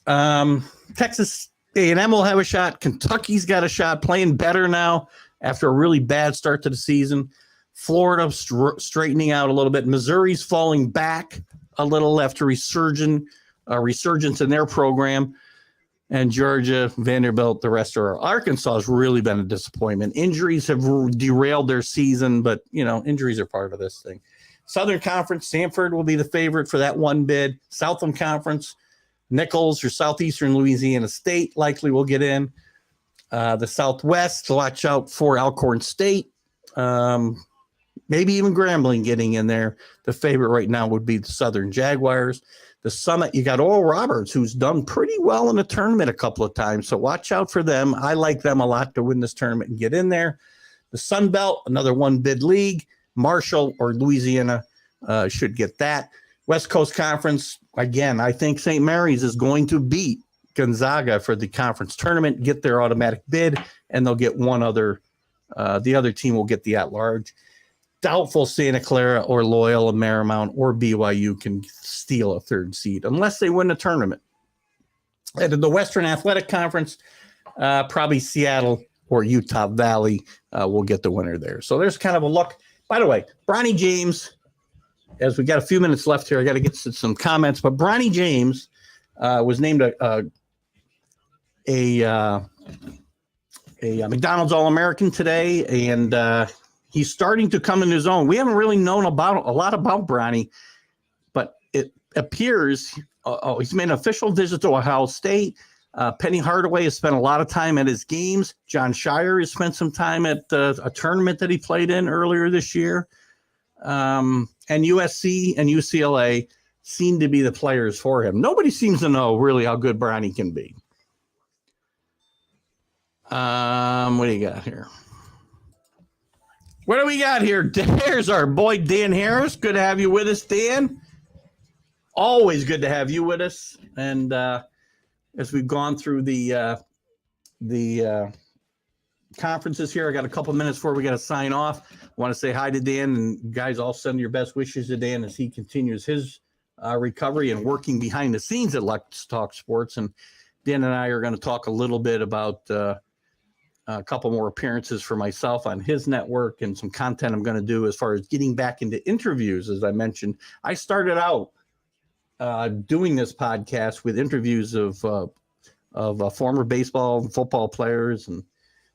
Texas A&M will have a shot. Kentucky's got a shot, playing better now after a really bad start to the season. Florida straightening out a little bit. Missouri's falling back a little after resurgence in their program. And Georgia, Vanderbilt, the rest are. Arkansas has really been a disappointment. Injuries have derailed their season, but, injuries are part of this thing. Southern Conference, Stanford will be the favorite for that one bid. Southern Conference, Nichols or Southeastern Louisiana State likely will get in. The Southwest, watch out for Alcorn State. Maybe even Grambling getting in there. The favorite right now would be the Southern Jaguars. The Summit, you got Oral Roberts, who's done pretty well in the tournament a couple of times, so watch out for them. I like them a lot to win this tournament and get in there. The Sun Belt, another one-bid league. Marshall or Louisiana should get that. West Coast Conference, again, I think St. Mary's is going to beat Gonzaga for the conference tournament, get their automatic bid, and they'll get one other. The other team will get the at-large. Doubtful Santa Clara or Loyola Marymount or BYU can steal a third seed unless they win the tournament. And in the Western Athletic Conference, probably Seattle or Utah Valley will get the winner there. So there's kind of a look. By the way, Bronny James, as we got a few minutes left here, I got to get to some comments, but Bronny James was named a McDonald's All-American today, and he's starting to come in his own. We haven't really known a lot about Bronny, but it appears he's made an official visit to Ohio State. Penny Hardaway has spent a lot of time at his games. John Shire has spent some time at a tournament that he played in earlier this year. And USC and UCLA seem to be the players for him. Nobody seems to know really how good Bronny can be. What do you got here? What do we got here? There's our boy Dan Harris. Good to have you with us, Dan. Always good to have you with us. And as we've gone through the conferences here, I got a couple minutes before we got to sign off. I want to say hi to Dan, and guys, all send your best wishes to Dan as he continues his recovery and working behind the scenes at Let's Talk Sports. And Dan and I are going to talk a little bit about a couple more appearances for myself on his network and some content I'm going to do as far as getting back into interviews. As I mentioned, I started out doing this podcast with interviews of former baseball and football players and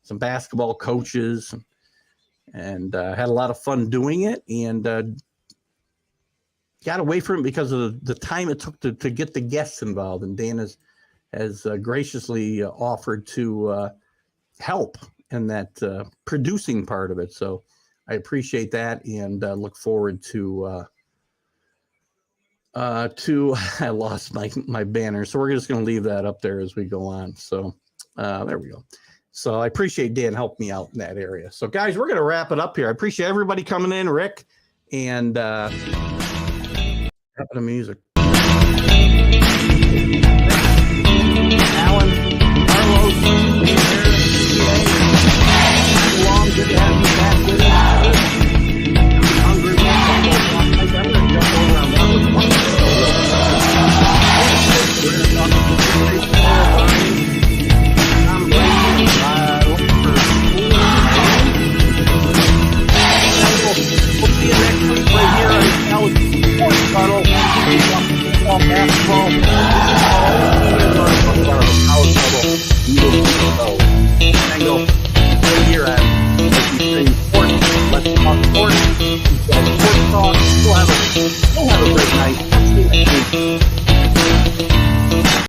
some basketball coaches, and had a lot of fun doing it, and got away from it because of the time it took to get the guests involved. And Dan has graciously offered to help in that producing part of it. So I appreciate that, and look forward to I lost my banner. So we're just going to leave that up there as we go on. So there we go. So I appreciate Dan helping me out in that area. So guys, we're going to wrap it up here. I appreciate everybody coming in, Rick, and the music. Alan, Carlos, long, good to have you back with us. Hungry, I'm going to jump over on that one. We're going to talk about we'll see you next week right here on College Sports Huddle. Basketball. College Huddle.